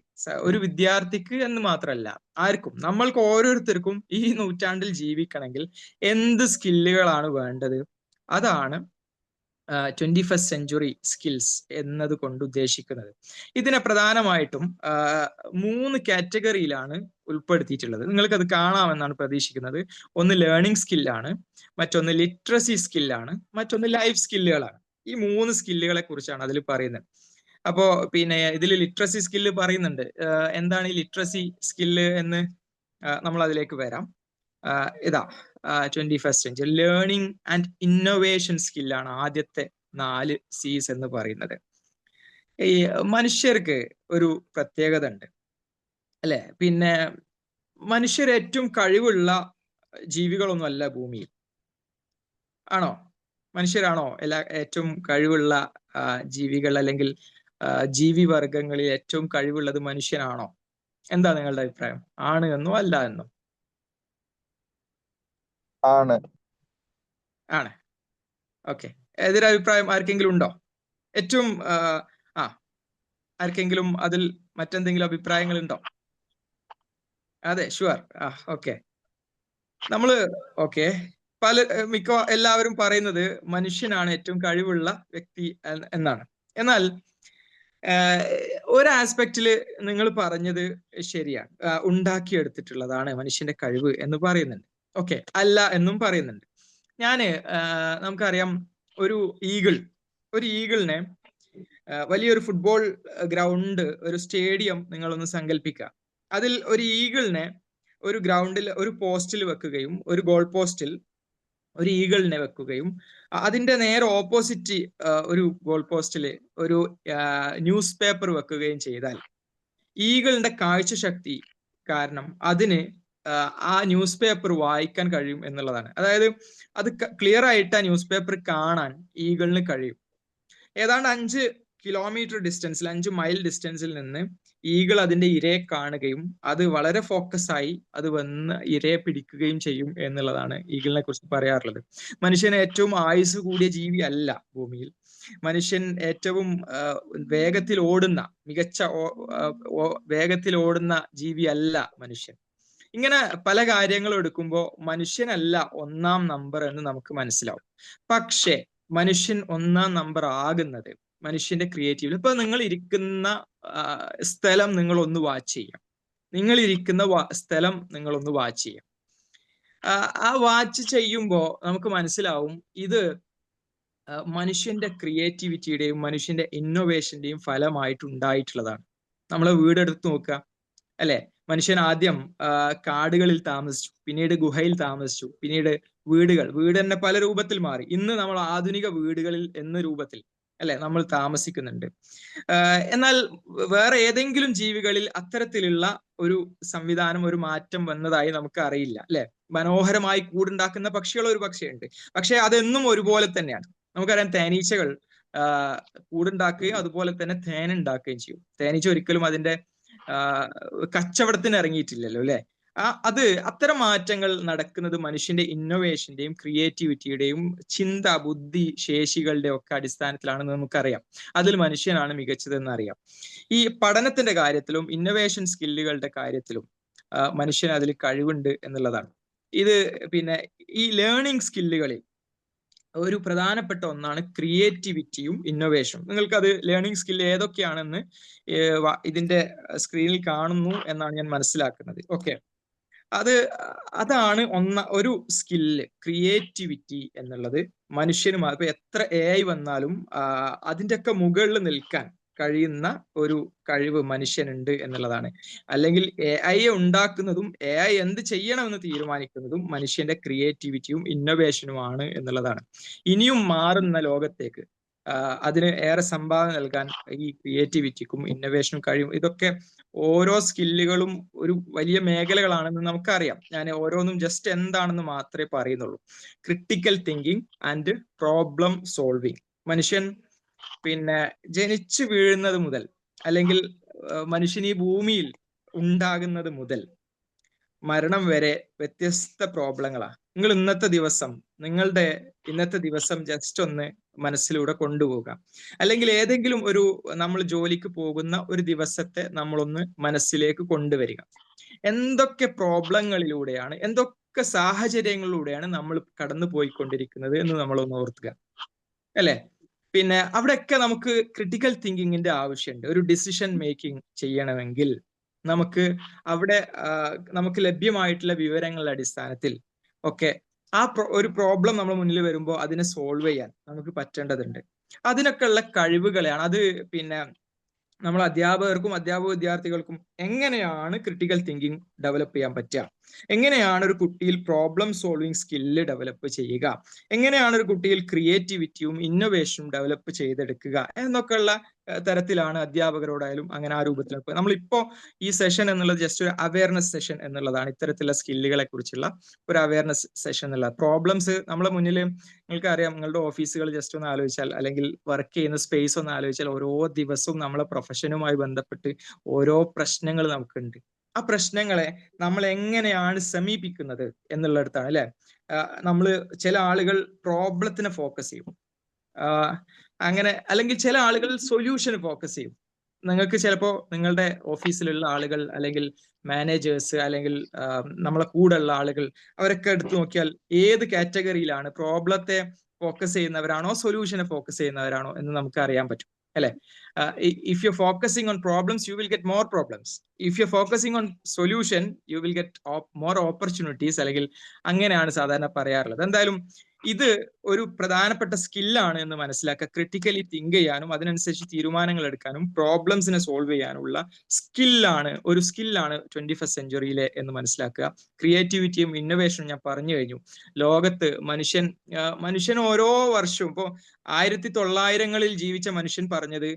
ഒരു വിദ്യാർത്ഥിക്ക് എന്ന് മാത്രമല്ല, ആർക്കും, നമ്മൾക്ക് ഓരോരുത്തർക്കും ഈ നൂറ്റാണ്ടിൽ ജീവിക്കണമെങ്കിൽ എന്ത് സ്കില്ലുകളാണ് വേണ്ടത്? അതാണ് 21st സെഞ്ചുറി സ്കിൽസ് എന്നതുകൊണ്ട് ഉദ്ദേശിക്കുന്നത്. ഇതിനെ പ്രധാനമായിട്ടും 3 കാറ്റഗറിയിലാണ് ഉൾപ്പെടുത്തിയിട്ടുള്ളത്. നിങ്ങൾക്കത് കാണാമെന്നാണ് പ്രതീക്ഷിക്കുന്നത്. ഒന്ന് ലേണിംഗ് സ്കില്ലാണ്, മറ്റൊന്ന് ലിറ്ററസി സ്കില്ലാണ്, മറ്റൊന്ന് ലൈഫ് സ്കില്ലുകളാണ്. ഈ 3 സ്കില്ലുകളെ കുറിച്ചാണ് അതിൽ പറയുന്നത്. അപ്പോ പിന്നെ ഇതിൽ ലിറ്ററസി സ്കില്ല് പറയുന്നുണ്ട്. എന്താണ് ഈ ലിറ്ററസി സ്കില്ല് എന്ന് നമ്മൾ അതിലേക്ക് വരാം. ഇതാ 21st century learning and innovation സ്കില്ലാണ് ആദ്യത്തെ 4 C's എന്ന് പറയുന്നത്. ഈ മനുഷ്യർക്ക് ഒരു പ്രത്യേകത ഉണ്ട് അല്ലെ? പിന്നെ മനുഷ്യർ ഏറ്റവും കഴിവുള്ള ജീവികളൊന്നും അല്ല ഭൂമിയിൽ, ആണോ? മനുഷ്യരാണോ ഏറ്റവും കഴിവുള്ള ജീവികൾ, അല്ലെങ്കിൽ ജീവിവർഗങ്ങളിൽ ഏറ്റവും കഴിവുള്ളത് മനുഷ്യനാണോ? എന്താ നിങ്ങളുടെ അഭിപ്രായം? ആണ് എന്നോ അല്ല എന്നോ? ആണ്. ഓക്കെ, എതിരഭിപ്രായം ആർക്കെങ്കിലും ഉണ്ടോ? ഏറ്റവും ആർക്കെങ്കിലും അതിൽ മറ്റെന്തെങ്കിലും അഭിപ്രായങ്ങൾ ഉണ്ടോ? അതെ, ഷുവർ. ഓക്കെ. ഓക്കെ, എല്ലാവരും പറയുന്നത് മനുഷ്യനാണ് ഏറ്റവും കഴിവുള്ള വ്യക്തി എന്നാണ്. എന്നാൽ ഒരു ആസ്പെക്റ്റില് നിങ്ങൾ പറഞ്ഞത് ശരിയാണ്. ഉണ്ടാക്കിയെടുത്തിട്ടുള്ളതാണ് മനുഷ്യന്റെ കഴിവ് എന്ന് പറയുന്നുണ്ട്. ഓക്കെ, അല്ല എന്നും പറയുന്നുണ്ട്. നമുക്കറിയാം, ഒരു ഈഗിളിനെ വലിയൊരു ഫുട്ബോൾ ഗ്രൗണ്ട്, ഒരു സ്റ്റേഡിയം നിങ്ങളൊന്ന് സങ്കല്പിക്കുക. അതിൽ ഒരു ഈഗിളിനെ ഒരു ഗ്രൗണ്ടിൽ ഒരു പോസ്റ്റിൽ വെക്കുകയും, ഒരു ഗോൾ പോസ്റ്റിൽ ഒരു ഈഗിളിനെ വെക്കുകയും, അതിന്റെ നേരെ ഓപ്പോസിറ്റ് ഒരു ഗോൾ പോസ്റ്റില് ഒരു ന്യൂസ് പേപ്പർ വെക്കുകയും ചെയ്താൽ ഈഗിളിന്റെ കാഴ്ചശക്തി കാരണം അതിന് ആ ന്യൂസ് പേപ്പർ വായിക്കാൻ കഴിയും എന്നുള്ളതാണ്. അതായത് അത് ക്ലിയർ ആയിട്ട് ആ ന്യൂസ് പേപ്പർ കാണാൻ ഈഗിളിന് കഴിയും. ഏതാണ്ട് 5 കിലോമീറ്റർ ഡിസ്റ്റൻസിൽ, 5 മൈൽ ഡിസ്റ്റൻസിൽ നിന്ന് ഈഗിൾ അതിന്റെ ഇരയെ കാണുകയും അത് വളരെ ഫോക്കസ് ആയി അത് വന്ന് ഇരയെ പിടിക്കുകയും ചെയ്യും എന്നുള്ളതാണ് ഈഗിളിനെ കുറിച്ച് പറയാറുള്ളത്. മനുഷ്യൻ ഏറ്റവും ആയുസ് കൂടിയ ജീവി അല്ല ഭൂമിയിൽ. മനുഷ്യൻ ഏറ്റവും വേഗത്തിൽ ഓടുന്ന, വേഗത്തിൽ ഓടുന്ന ജീവി അല്ല മനുഷ്യൻ. ഇങ്ങനെ പല കാര്യങ്ങളും എടുക്കുമ്പോൾ മനുഷ്യനല്ല 1-ാം നമ്പർ എന്ന് നമുക്ക് മനസ്സിലാവും. പക്ഷേ മനുഷ്യൻ 1-ാം നമ്പർ ആകുന്നത് മനുഷ്യന്റെ ക്രിയേറ്റീവ്. ഇപ്പൊ നിങ്ങൾ ഇരിക്കുന്ന സ്ഥലം നിങ്ങളൊന്ന് വാച്ച് ചെയ്യാം. സ്ഥലം നിങ്ങളൊന്ന് വാച്ച് ചെയ്യാം. ആ വാച്ച് ചെയ്യുമ്പോൾ നമുക്ക് മനസ്സിലാവും ഇത് മനുഷ്യന്റെ ക്രിയേറ്റിവിറ്റിയുടെയും മനുഷ്യന്റെ ഇന്നോവേഷന്റെയും ഫലമായിട്ടുണ്ടായിട്ടുള്ളതാണ്. നമ്മളെ വീടെടുത്ത് നോക്കുക, അല്ലെ? മനുഷ്യൻ ആദ്യം കാടുകളിൽ താമസിച്ചു, പിന്നീട് ഗുഹയിൽ താമസിച്ചു, പിന്നീട് വീട് തന്നെ പല രൂപത്തിൽ മാറി. ഇന്ന് നമ്മൾ ആധുനിക വീടുകളിൽ എന്ന രൂപത്തിൽ, അല്ലെ, നമ്മൾ താമസിക്കുന്നുണ്ട്. എന്നാൽ വേറെ ഏതെങ്കിലും ജീവികളിൽ അത്തരത്തിലുള്ള ഒരു സംവിധാനം, ഒരു മാറ്റം വന്നതായി നമുക്ക് അറിയില്ല, അല്ലെ? മനോഹരമായി കൂടുണ്ടാക്കുന്ന പക്ഷികൾ ഒരു പക്ഷിയുണ്ട്, പക്ഷെ അതെന്നും ഒരുപോലെ തന്നെയാണ്. നമുക്കറിയാം, തേനീച്ചകൾ കൂടുണ്ടാക്കുകയും അതുപോലെ തന്നെ തേനുണ്ടാക്കുകയും ചെയ്യും. തേനീച്ച ഒരിക്കലും അതിന്റെ കച്ചവടത്തിന് ഇറങ്ങിയിട്ടില്ലല്ലോ, അല്ലെ? അത്തരം മാറ്റങ്ങൾ നടക്കുന്നത് മനുഷ്യന്റെ ഇന്നോവേഷന്റെയും ക്രിയേറ്റിവിറ്റിയുടെയും ബുദ്ധി ശേഷികളുടെ ഒക്കെ അടിസ്ഥാനത്തിലാണെന്ന് നമുക്കറിയാം. അതിൽ മനുഷ്യനാണ് മികച്ചതെന്ന് അറിയാം. ഈ പഠനത്തിന്റെ കാര്യത്തിലും ഇന്നോവേഷൻ സ്കില്ലുകളുടെ കാര്യത്തിലും മനുഷ്യന് അതിൽ കഴിവുണ്ട് എന്നുള്ളതാണ്. ഇത് പിന്നെ ഈ ലേണിംഗ് സ്കില്ലുകളിൽ ഒരു പ്രധാനപ്പെട്ട ഒന്നാണ് ക്രിയേറ്റിവിറ്റിയും ഇന്നോവേഷനും. നിങ്ങൾക്കത് ലേണിംഗ് സ്കിൽ ഏതൊക്കെയാണെന്ന് ഇതിന്റെ സ്ക്രീനിൽ കാണുന്നു എന്നാണ് ഞാൻ മനസ്സിലാക്കുന്നത്. ഓക്കെ, അതാണ് ഒരു സ്കില്ല്, ക്രിയേറ്റിവിറ്റി എന്നുള്ളത്. മനുഷ്യനും ഇപ്പൊ എത്ര AI വന്നാലും അതിൻ്റെ ഒക്കെ മുകളിൽ നിൽക്കാൻ കഴിയുന്ന ഒരു കഴിവ് മനുഷ്യനുണ്ട് എന്നുള്ളതാണ്. അല്ലെങ്കിൽ AI ഉണ്ടാക്കുന്നതും AI എന്ത് ചെയ്യണമെന്ന് തീരുമാനിക്കുന്നതും മനുഷ്യന്റെ ക്രിയേറ്റിവിറ്റിയും ഇന്നോവേഷനുമാണ് എന്നുള്ളതാണ്. ഇനിയും മാറുന്ന ലോകത്തേക്ക് അതിന് ഏറെ സംഭാവന നൽകാൻ ഈ ക്രിയേറ്റിവിറ്റിക്കും ഇന്നോവേഷനും കഴിയും. ഇതൊക്കെ ഓരോ സ്കില്ലുകളും ഒരു വലിയ മേഖലകളാണെന്ന് നമുക്കറിയാം. ഞാൻ ഓരോന്നും ജസ്റ്റ് എന്താണെന്ന് മാത്രമേ പറയുന്നുള്ളൂ. Critical thinking and problem solving. മനുഷ്യൻ ജനിച്ചു വീഴുന്നത് മുതൽ, അല്ലെങ്കിൽ മനുഷ്യൻ ഈ ഭൂമിയിൽ ഉണ്ടാകുന്നത് മുതൽ മരണം വരെ വ്യത്യസ്ത പ്രോബ്ലങ്ങളാണ്. നിങ്ങൾ നിങ്ങളുടെ ഇന്നത്തെ ദിവസം ജസ്റ്റ് ഒന്ന് മനസ്സിലൂടെ കൊണ്ടുപോകാം. അല്ലെങ്കിൽ ഏതെങ്കിലും നമ്മൾ ജോലിക്ക് പോകുന്ന ഒരു ദിവസത്തെ നമ്മളൊന്ന് മനസ്സിലേക്ക് കൊണ്ടുവരിക. എന്തൊക്കെ പ്രോബ്ലങ്ങളിലൂടെയാണ്, എന്തൊക്കെ സാഹചര്യങ്ങളിലൂടെയാണ് നമ്മൾ കടന്നു പോയിക്കൊണ്ടിരിക്കുന്നത് എന്ന് നമ്മളൊന്ന് ഓർക്കുക, അല്ലെ? അവിടെയൊക്കെ നമുക്ക് ക്രിട്ടിക്കൽ തിങ്കിങ്ങിന്റെ ആവശ്യമുണ്ട്. ഒരു ഡിസിഷൻ മേക്കിംഗ് ചെയ്യണമെങ്കിൽ നമുക്ക് ലഭ്യമായിട്ടുള്ള വിവരങ്ങളുടെ അടിസ്ഥാനത്തിൽ ഒക്കെ ഒരു പ്രോബ്ലം നമ്മൾ മുന്നിൽ വരുമ്പോൾ അതിനെ സോൾവ് ചെയ്യാൻ നമുക്ക് പറ്റേണ്ടതുണ്ട്. അതിനൊക്കെയുള്ള കഴിവുകളെയാണ് നമ്മൾ അധ്യാപക വിദ്യാർത്ഥികൾക്കും എങ്ങനെയാണ് ക്രിട്ടിക്കൽ തിങ്കിങ് ഡെവലപ്പ് ചെയ്യാൻ പറ്റുക, എങ്ങനെയാണ് ഒരു കുട്ടിയിൽ പ്രോബ്ലം സോൾവിങ് സ്കില്ല് ഡെവലപ്പ് ചെയ്യുക, എങ്ങനെയാണ് ഒരു കുട്ടിയിൽ ക്രിയേറ്റിവിറ്റിയും ഇന്നോവേഷനും ഡെവലപ്പ് ചെയ്തെടുക്കുക എന്നൊക്കെയുള്ള തരത്തിലാണ് അധ്യാപകരോടായാലും അങ്ങനെ ആ രൂപത്തിലൊക്കെ. നമ്മളിപ്പോ ഈ സെഷൻ എന്നുള്ളത് ജസ്റ്റ് ഒരു അവയർനെസ് സെഷൻ എന്നുള്ളതാണ്. ഇത്തരത്തിലുള്ള സ്കില്ലുകളെ കുറിച്ചുള്ള ഒരു അവയർനെസ് സെഷൻ എന്നുള്ളത്. പ്രോബ്ലംസ് നമ്മളെ മുന്നിൽ, നിങ്ങൾക്കറിയാം, നിങ്ങളുടെ ഓഫീസുകൾ ജസ്റ്റ് ഒന്ന് ആലോചിച്ചാൽ, അല്ലെങ്കിൽ വർക്ക് ചെയ്യുന്ന സ്പേസ് ഒന്ന് ആലോചിച്ചാൽ, ഓരോ ദിവസവും നമ്മളെ പ്രൊഫഷനുമായി ബന്ധപ്പെട്ട് ഓരോ പ്രശ്നങ്ങൾ നമുക്കുണ്ട്. ആ പ്രശ്നങ്ങളെ നമ്മൾ എങ്ങനെയാണ് സമീപിക്കുന്നത് എന്നുള്ളിടത്താണ്, അല്ലെ? ചില ആളുകൾ പ്രോബ്ലത്തിനെ ഫോക്കസ് ചെയ്യും, അങ്ങനെ, അല്ലെങ്കിൽ ചില ആളുകൾ സൊല്യൂഷന് ഫോക്കസ് ചെയ്യും. നിങ്ങൾക്ക് ചിലപ്പോൾ നിങ്ങളുടെ ഓഫീസിലുള്ള ആളുകൾ അല്ലെങ്കിൽ മാനേജേഴ്സ് അല്ലെങ്കിൽ നമ്മളെ കൂടെയുള്ള ആളുകൾ അവരൊക്കെ എടുത്തു നോക്കിയാൽ ഏത് കാറ്റഗറിയിലാണ്, പ്രോബ്ലത്തെ ഫോക്കസ് ചെയ്യുന്നവരാണോ സൊല്യൂഷനെ ഫോക്കസ് ചെയ്യുന്നവരാണോ എന്ന് നമുക്ക് അറിയാൻ പറ്റും അല്ലെ. If you focusing on problems you will get more problems. If you focusing on solution you will get more opportunities, അല്ലെങ്കിൽ അങ്ങനെയാണ് സാധാരണ പറയാറുള്ളത്. എന്തായാലും ഇത് ഒരു പ്രധാനപ്പെട്ട സ്കില്ലാണ് എന്ന് മനസ്സിലാക്കുക. ക്രിട്ടിക്കലി തിങ്ക് ചെയ്യാനും അതിനനുസരിച്ച് തീരുമാനങ്ങൾ എടുക്കാനും പ്രോബ്ലംസിനെ സോൾവ് ചെയ്യാനുള്ള ഒരു സ്കില്ലാണ് 21st സെഞ്ചുറിയിലെ എന്ന് മനസ്സിലാക്കുക. ക്രിയേറ്റിവിറ്റിയും ഇന്നോവേഷനും ഞാൻ പറഞ്ഞു കഴിഞ്ഞു. ലോകത്ത് മനുഷ്യൻ ഓരോ വർഷവും ഇപ്പോ 1900-ങ്ങളിൽ ജീവിച്ച മനുഷ്യൻ പറഞ്ഞത്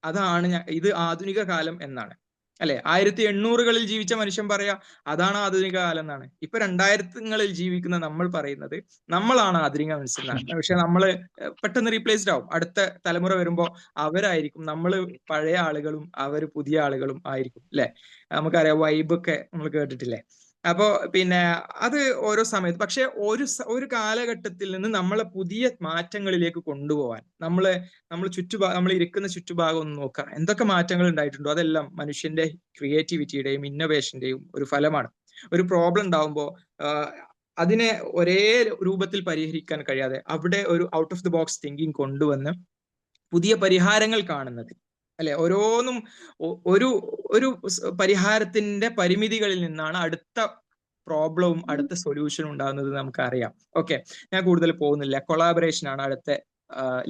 അതാണ് ഇത് ആധുനിക കാലം എന്നാണ് അല്ലെ. 1800-കളിൽ ജീവിച്ച മനുഷ്യൻ പറയാ അതാണ് ആധുനിക കാലം എന്നാണ്. ഇപ്പൊ 2000-ങ്ങളിൽ ജീവിക്കുന്ന നമ്മൾ പറയുന്നത് നമ്മളാണ് ആധുനിക മനുഷ്യൻ എന്നാണ്. പക്ഷെ നമ്മള് പെട്ടെന്ന് റീപ്ലേസ്ഡ് ആവും. അടുത്ത തലമുറ വരുമ്പോ അവരായിരിക്കും, നമ്മള് പഴയ ആളുകളും അവര് പുതിയ ആളുകളും ആയിരിക്കും അല്ലെ. നമുക്കറിയാം വൈബൊക്കെ നമ്മൾ കേട്ടിട്ടില്ലേ. അപ്പോ പിന്നെ അത് ഓരോ സമയത്ത്, പക്ഷെ ഒരു കാലഘട്ടത്തിൽ നിന്ന് നമ്മളെ പുതിയ മാറ്റങ്ങളിലേക്ക് കൊണ്ടുപോകാൻ നമ്മൾ ഇരിക്കുന്ന ചുറ്റുഭാഗം ഒന്ന് നോക്കുക. എന്തൊക്കെ മാറ്റങ്ങൾ ഉണ്ടായിട്ടുണ്ടോ അതെല്ലാം മനുഷ്യന്റെ ക്രിയേറ്റിവിറ്റിയുടെയും ഇന്നോവേഷന്റെയും ഒരു ഫലമാണ്. ഒരു പ്രോബ്ലം ഉണ്ടാവുമ്പോൾ അതിനെ ഒരേ രൂപത്തിൽ പരിഹരിക്കാൻ കഴിയാതെ അവിടെ ഒരു out of the box thinking കൊണ്ടുവന്ന് പുതിയ പരിഹാരങ്ങൾ കാണുന്നത് അല്ലെ. ഓരോന്നും ഒരു പരിഹാരത്തിന്റെ പരിമിതികളിൽ നിന്നാണ് അടുത്ത പ്രോബ്ലവും അടുത്ത സൊല്യൂഷനും ഉണ്ടാകുന്നത് നമുക്കറിയാം. ഓക്കെ, ഞാൻ കൂടുതൽ പോകുന്നില്ല. കൊളാബറേഷൻ ആണ് അടുത്ത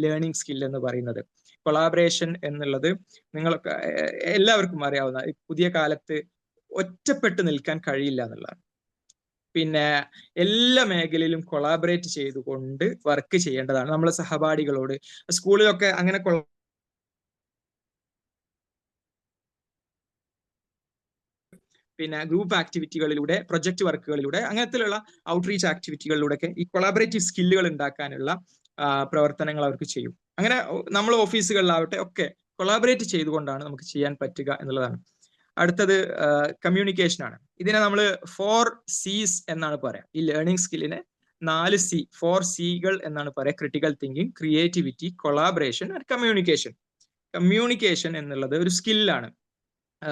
ലേണിംഗ് സ്കിൽ എന്ന് പറയുന്നത്. കൊളാബറേഷൻ എന്നുള്ളത് നിങ്ങൾക്ക് എല്ലാവർക്കും അറിയാവുന്ന, പുതിയ കാലത്ത് ഒറ്റപ്പെട്ട് നിൽക്കാൻ കഴിയില്ല എന്നുള്ളതാണ്. പിന്നെ എല്ലാ മേഖലയിലും കൊളാബറേറ്റ് ചെയ്തുകൊണ്ട് വർക്ക് ചെയ്യേണ്ടതാണ്. നമ്മളെ സഹപാഠികളോട് സ്കൂളിലൊക്കെ അങ്ങനെ പിന്നെ ഗ്രൂപ്പ് ആക്ടിവിറ്റികളിലൂടെ, പ്രൊജക്ട് വർക്കുകളിലൂടെ, അങ്ങനത്തെയുള്ള ഔട്ട്റീച്ച് ആക്ടിവിറ്റികളിലൂടെയൊക്കെ ഈ കൊളാബറേറ്റീവ് സ്കില്ലുകൾ ഉണ്ടാക്കാനുള്ള പ്രവർത്തനങ്ങൾ അവർക്ക് ചെയ്യും. അങ്ങനെ നമ്മൾ ഓഫീസുകളിലാവട്ടെ ഒക്കെ കൊളാബറേറ്റ് ചെയ്തുകൊണ്ടാണ് നമുക്ക് ചെയ്യാൻ പറ്റുക എന്നുള്ളതാണ്. അടുത്തത് കമ്മ്യൂണിക്കേഷൻ ആണ്. ഇതിനെ നമ്മൾ 4 C's എന്നാണ് പറയാം. ഈ ലേണിംഗ് സ്കില്ലിനെ 4 Cകൾ എന്നാണ് പറയാം. Critical thinking, creativity, collaboration and communication. Communication എന്നുള്ളത് ഒരു സ്കില്ലാണ്.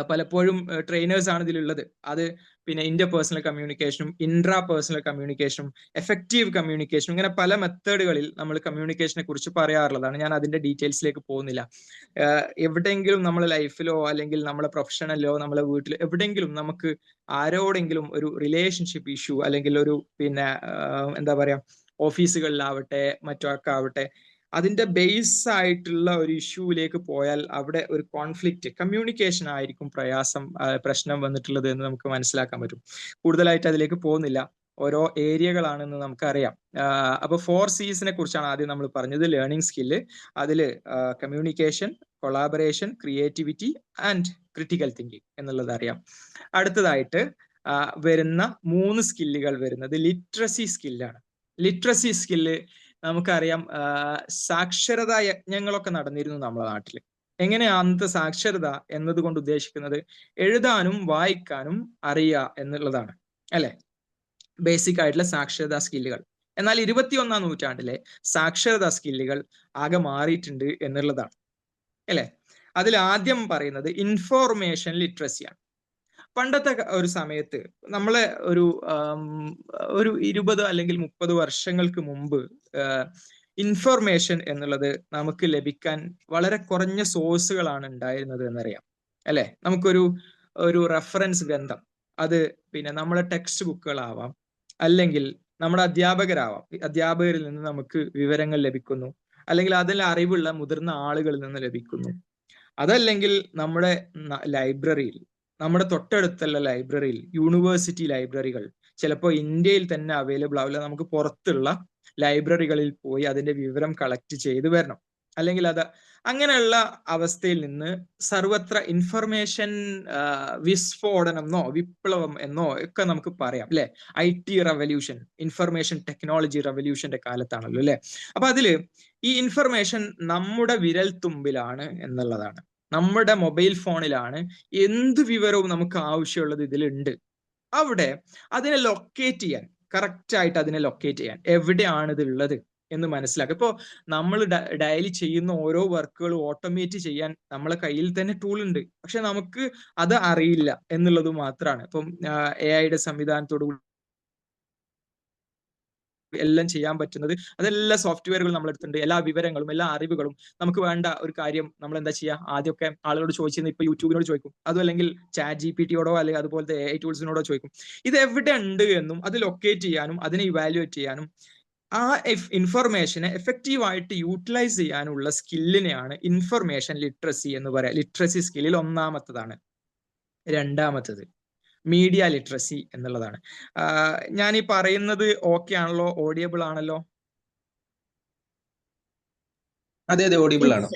പലപ്പോഴും ട്രെയിനേഴ്സ് ആണ് ഇതിലുള്ളത്. അത് പിന്നെ ഇന്റർപേഴ്സണൽ കമ്മ്യൂണിക്കേഷനും ഇൻട്രാ പേഴ്സണൽ കമ്മ്യൂണിക്കേഷനും എഫക്റ്റീവ് കമ്മ്യൂണിക്കേഷനും ഇങ്ങനെ പല മെത്തേഡുകളിൽ നമ്മൾ കമ്മ്യൂണിക്കേഷനെ കുറിച്ച് പറയാറുള്ളതാണ്. ഞാൻ അതിന്റെ ഡീറ്റെയിൽസിലേക്ക് പോകുന്നില്ല. എവിടെയെങ്കിലും നമ്മളെ ലൈഫിലോ അല്ലെങ്കിൽ നമ്മളെ പ്രൊഫഷണലിലോ നമ്മളെ വീട്ടിലോ എവിടെയെങ്കിലും നമുക്ക് ആരോടെങ്കിലും ഒരു റിലേഷൻഷിപ്പ് ഇഷ്യൂ അല്ലെങ്കിൽ ഒരു പിന്നെ എന്താ പറയാ ഓഫീസുകളിലാവട്ടെ മറ്റൊക്കെ ആവട്ടെ, അതിന്റെ ബേസ് ആയിട്ടുള്ള ഒരു ഇഷ്യൂവിലേക്ക് പോയാൽ അവിടെ ഒരു കോൺഫ്ലിക്റ്റ്, കമ്മ്യൂണിക്കേഷൻ ആയിരിക്കും പ്രശ്നം വന്നിട്ടുള്ളത് എന്ന് നമുക്ക് മനസ്സിലാക്കാൻ പറ്റും. കൂടുതലായിട്ട് അതിലേക്ക് പോകുന്നില്ല, ഓരോ ഏരിയകളാണെന്ന് നമുക്കറിയാം. അപ്പൊ 4 C's കുറിച്ചാണ് ആദ്യം നമ്മൾ പറഞ്ഞത്, ലേണിംഗ് സ്കില്ല്. അതിൽ communication, collaboration, creativity and critical thinking എന്നുള്ളത് അറിയാം. അടുത്തതായിട്ട് വരുന്ന 3 സ്കില്ലുകൾ വരുന്നത് ലിറ്ററസി സ്കില്ലാണ്. ലിറ്ററസി സ്കില്ല് നമുക്കറിയാം, സാക്ഷരതാ യജ്ഞങ്ങളൊക്കെ നടന്നിരുന്നു നമ്മുടെ നാട്ടിൽ. എങ്ങനെയാ അന്നത്തെ സാക്ഷരത എന്നതുകൊണ്ട് ഉദ്ദേശിക്കുന്നത് എഴുതാനും വായിക്കാനും അറിയുക എന്നുള്ളതാണ് അല്ലെ, ബേസിക് ആയിട്ടുള്ള സാക്ഷരതാ സ്കില്ലുകൾ. എന്നാൽ 21ാം നൂറ്റാണ്ടിലെ സാക്ഷരതാ സ്കില്ലുകൾ ആകെ മാറിയിട്ടുണ്ട് എന്നുള്ളതാണ് അല്ലെ. അതിൽ ആദ്യം പറയുന്നത് ഇൻഫോർമേഷൻ ലിറ്ററസിയാണ്. പണ്ടത്തെ ഒരു സമയത്ത് നമ്മളെ ഒരു 20 അല്ലെങ്കിൽ 30 വർഷങ്ങൾക്ക് മുമ്പ് ഇൻഫർമേഷൻ എന്നുള്ളത് നമുക്ക് ലഭിക്കാൻ വളരെ കുറഞ്ഞ സോഴ്സുകളാണ് ഉണ്ടായിരുന്നത് എന്നറിയാം അല്ലെ. നമുക്കൊരു റെഫറൻസ് ഗ്രന്ഥം, അത് പിന്നെ നമ്മുടെ ടെക്സ്റ്റ് ബുക്കുകളാവാം, അല്ലെങ്കിൽ നമ്മുടെ അധ്യാപകരിൽ നിന്ന് നമുക്ക് വിവരങ്ങൾ ലഭിക്കുന്നു, അല്ലെങ്കിൽ അതിൽ അറിവുള്ള മുതിർന്ന ആളുകളിൽ നിന്ന് ലഭിക്കുന്നു. അതല്ലെങ്കിൽ നമ്മുടെ ലൈബ്രറിയിൽ, നമ്മുടെ തൊട്ടടുത്തുള്ള ലൈബ്രറിയിൽ, യൂണിവേഴ്സിറ്റി ലൈബ്രറികൾ ചിലപ്പോൾ ഇന്ത്യയിൽ തന്നെ അവൈലബിൾ ആവില്ല, നമുക്ക് പുറത്തുള്ള ലൈബ്രറികളിൽ പോയി അതിന്റെ വിവരം കളക്ട് ചെയ്ത് വരണം. അല്ലെങ്കിൽ അങ്ങനെയുള്ള അവസ്ഥയിൽ നിന്ന് സർവത്ര ഇൻഫർമേഷൻ വിസ്ഫോടനം എന്നോ വിപ്ലവം എന്നോ ഒക്കെ നമുക്ക് പറയാം അല്ലെ. IT റവല്യൂഷൻ, ഇൻഫർമേഷൻ ടെക്നോളജി റവല്യൂഷന്റെ കാലത്താണല്ലോ അല്ലെ. അപ്പൊ അതില് ഈ ഇൻഫർമേഷൻ നമ്മുടെ വിരൽ തുമ്പിലാണ് എന്നുള്ളതാണ്. നമ്മുടെ മൊബൈൽ ഫോണിലാണ് എന്ത് വിവരവും നമുക്ക് ആവശ്യമുള്ളത് ഇതിലുണ്ട്. അവിടെ അതിനെ ലൊക്കേറ്റ് ചെയ്യാൻ, കറക്റ്റ് ആയിട്ട് അതിനെ ലൊക്കേറ്റ് ചെയ്യാൻ, എവിടെയാണ് ഇതുള്ളത് എന്ന് മനസ്സിലാക്കുക. ഇപ്പോൾ നമ്മൾ ഡെയിലി ചെയ്യുന്ന ഓരോ വർക്കുകളും ഓട്ടോമേറ്റ് ചെയ്യാൻ നമ്മളെ കയ്യിൽ തന്നെ ടൂൾ ഉണ്ട്, പക്ഷെ നമുക്ക് അത് അറിയില്ല എന്നുള്ളത് മാത്രമാണ്. ഇപ്പം AI സംവിധാനത്തോടു എല്ലാം ചെയ്യാൻ പറ്റുന്നത്, അതെല്ലാ സോഫ്റ്റ്വെയറുകളും നമ്മളെടുത്തുണ്ട്, എല്ലാ വിവരങ്ങളും എല്ലാ അറിവുകളും. നമുക്ക് വേണ്ട ഒരു കാര്യം നമ്മൾ എന്താ ചെയ്യുക, ആദ്യമൊക്കെ ആളുകളോട് ചോദിച്ചിരുന്നു, ഇപ്പൊ യൂട്യൂബിനോട് ചോദിക്കും, അതും അല്ലെങ്കിൽ ChatGPT-യോടോ അല്ലെങ്കിൽ അതുപോലത്തെ AI ടൂൾസിനോടോ ചോദിക്കും. ഇത് എവിടെ ഉണ്ട് എന്നും അത് ലൊക്കേറ്റ് ചെയ്യാനും അതിനെ ഇവാലുവേറ്റ് ചെയ്യാനും ആ ഇൻഫർമേഷനെ എഫക്റ്റീവായിട്ട് യൂട്ടിലൈസ് ചെയ്യാനുള്ള സ്കില്ലിനെയാണ് ഇൻഫർമേഷൻ ലിറ്ററസി എന്ന് പറയാം. ലിറ്ററസി സ്കില്ലിൽ ഒന്നാമത്തതാണ്. രണ്ടാമത്തത് മീഡിയ ലിറ്ററസി എന്നുള്ളതാണ്. ഞാൻ ഈ പറയുന്നത് ഓക്കെ ആണല്ലോ, ഓഡിയബിൾ ആണല്ലോ? അതെ അതെ, ഓഡിബിൾ ആണ്.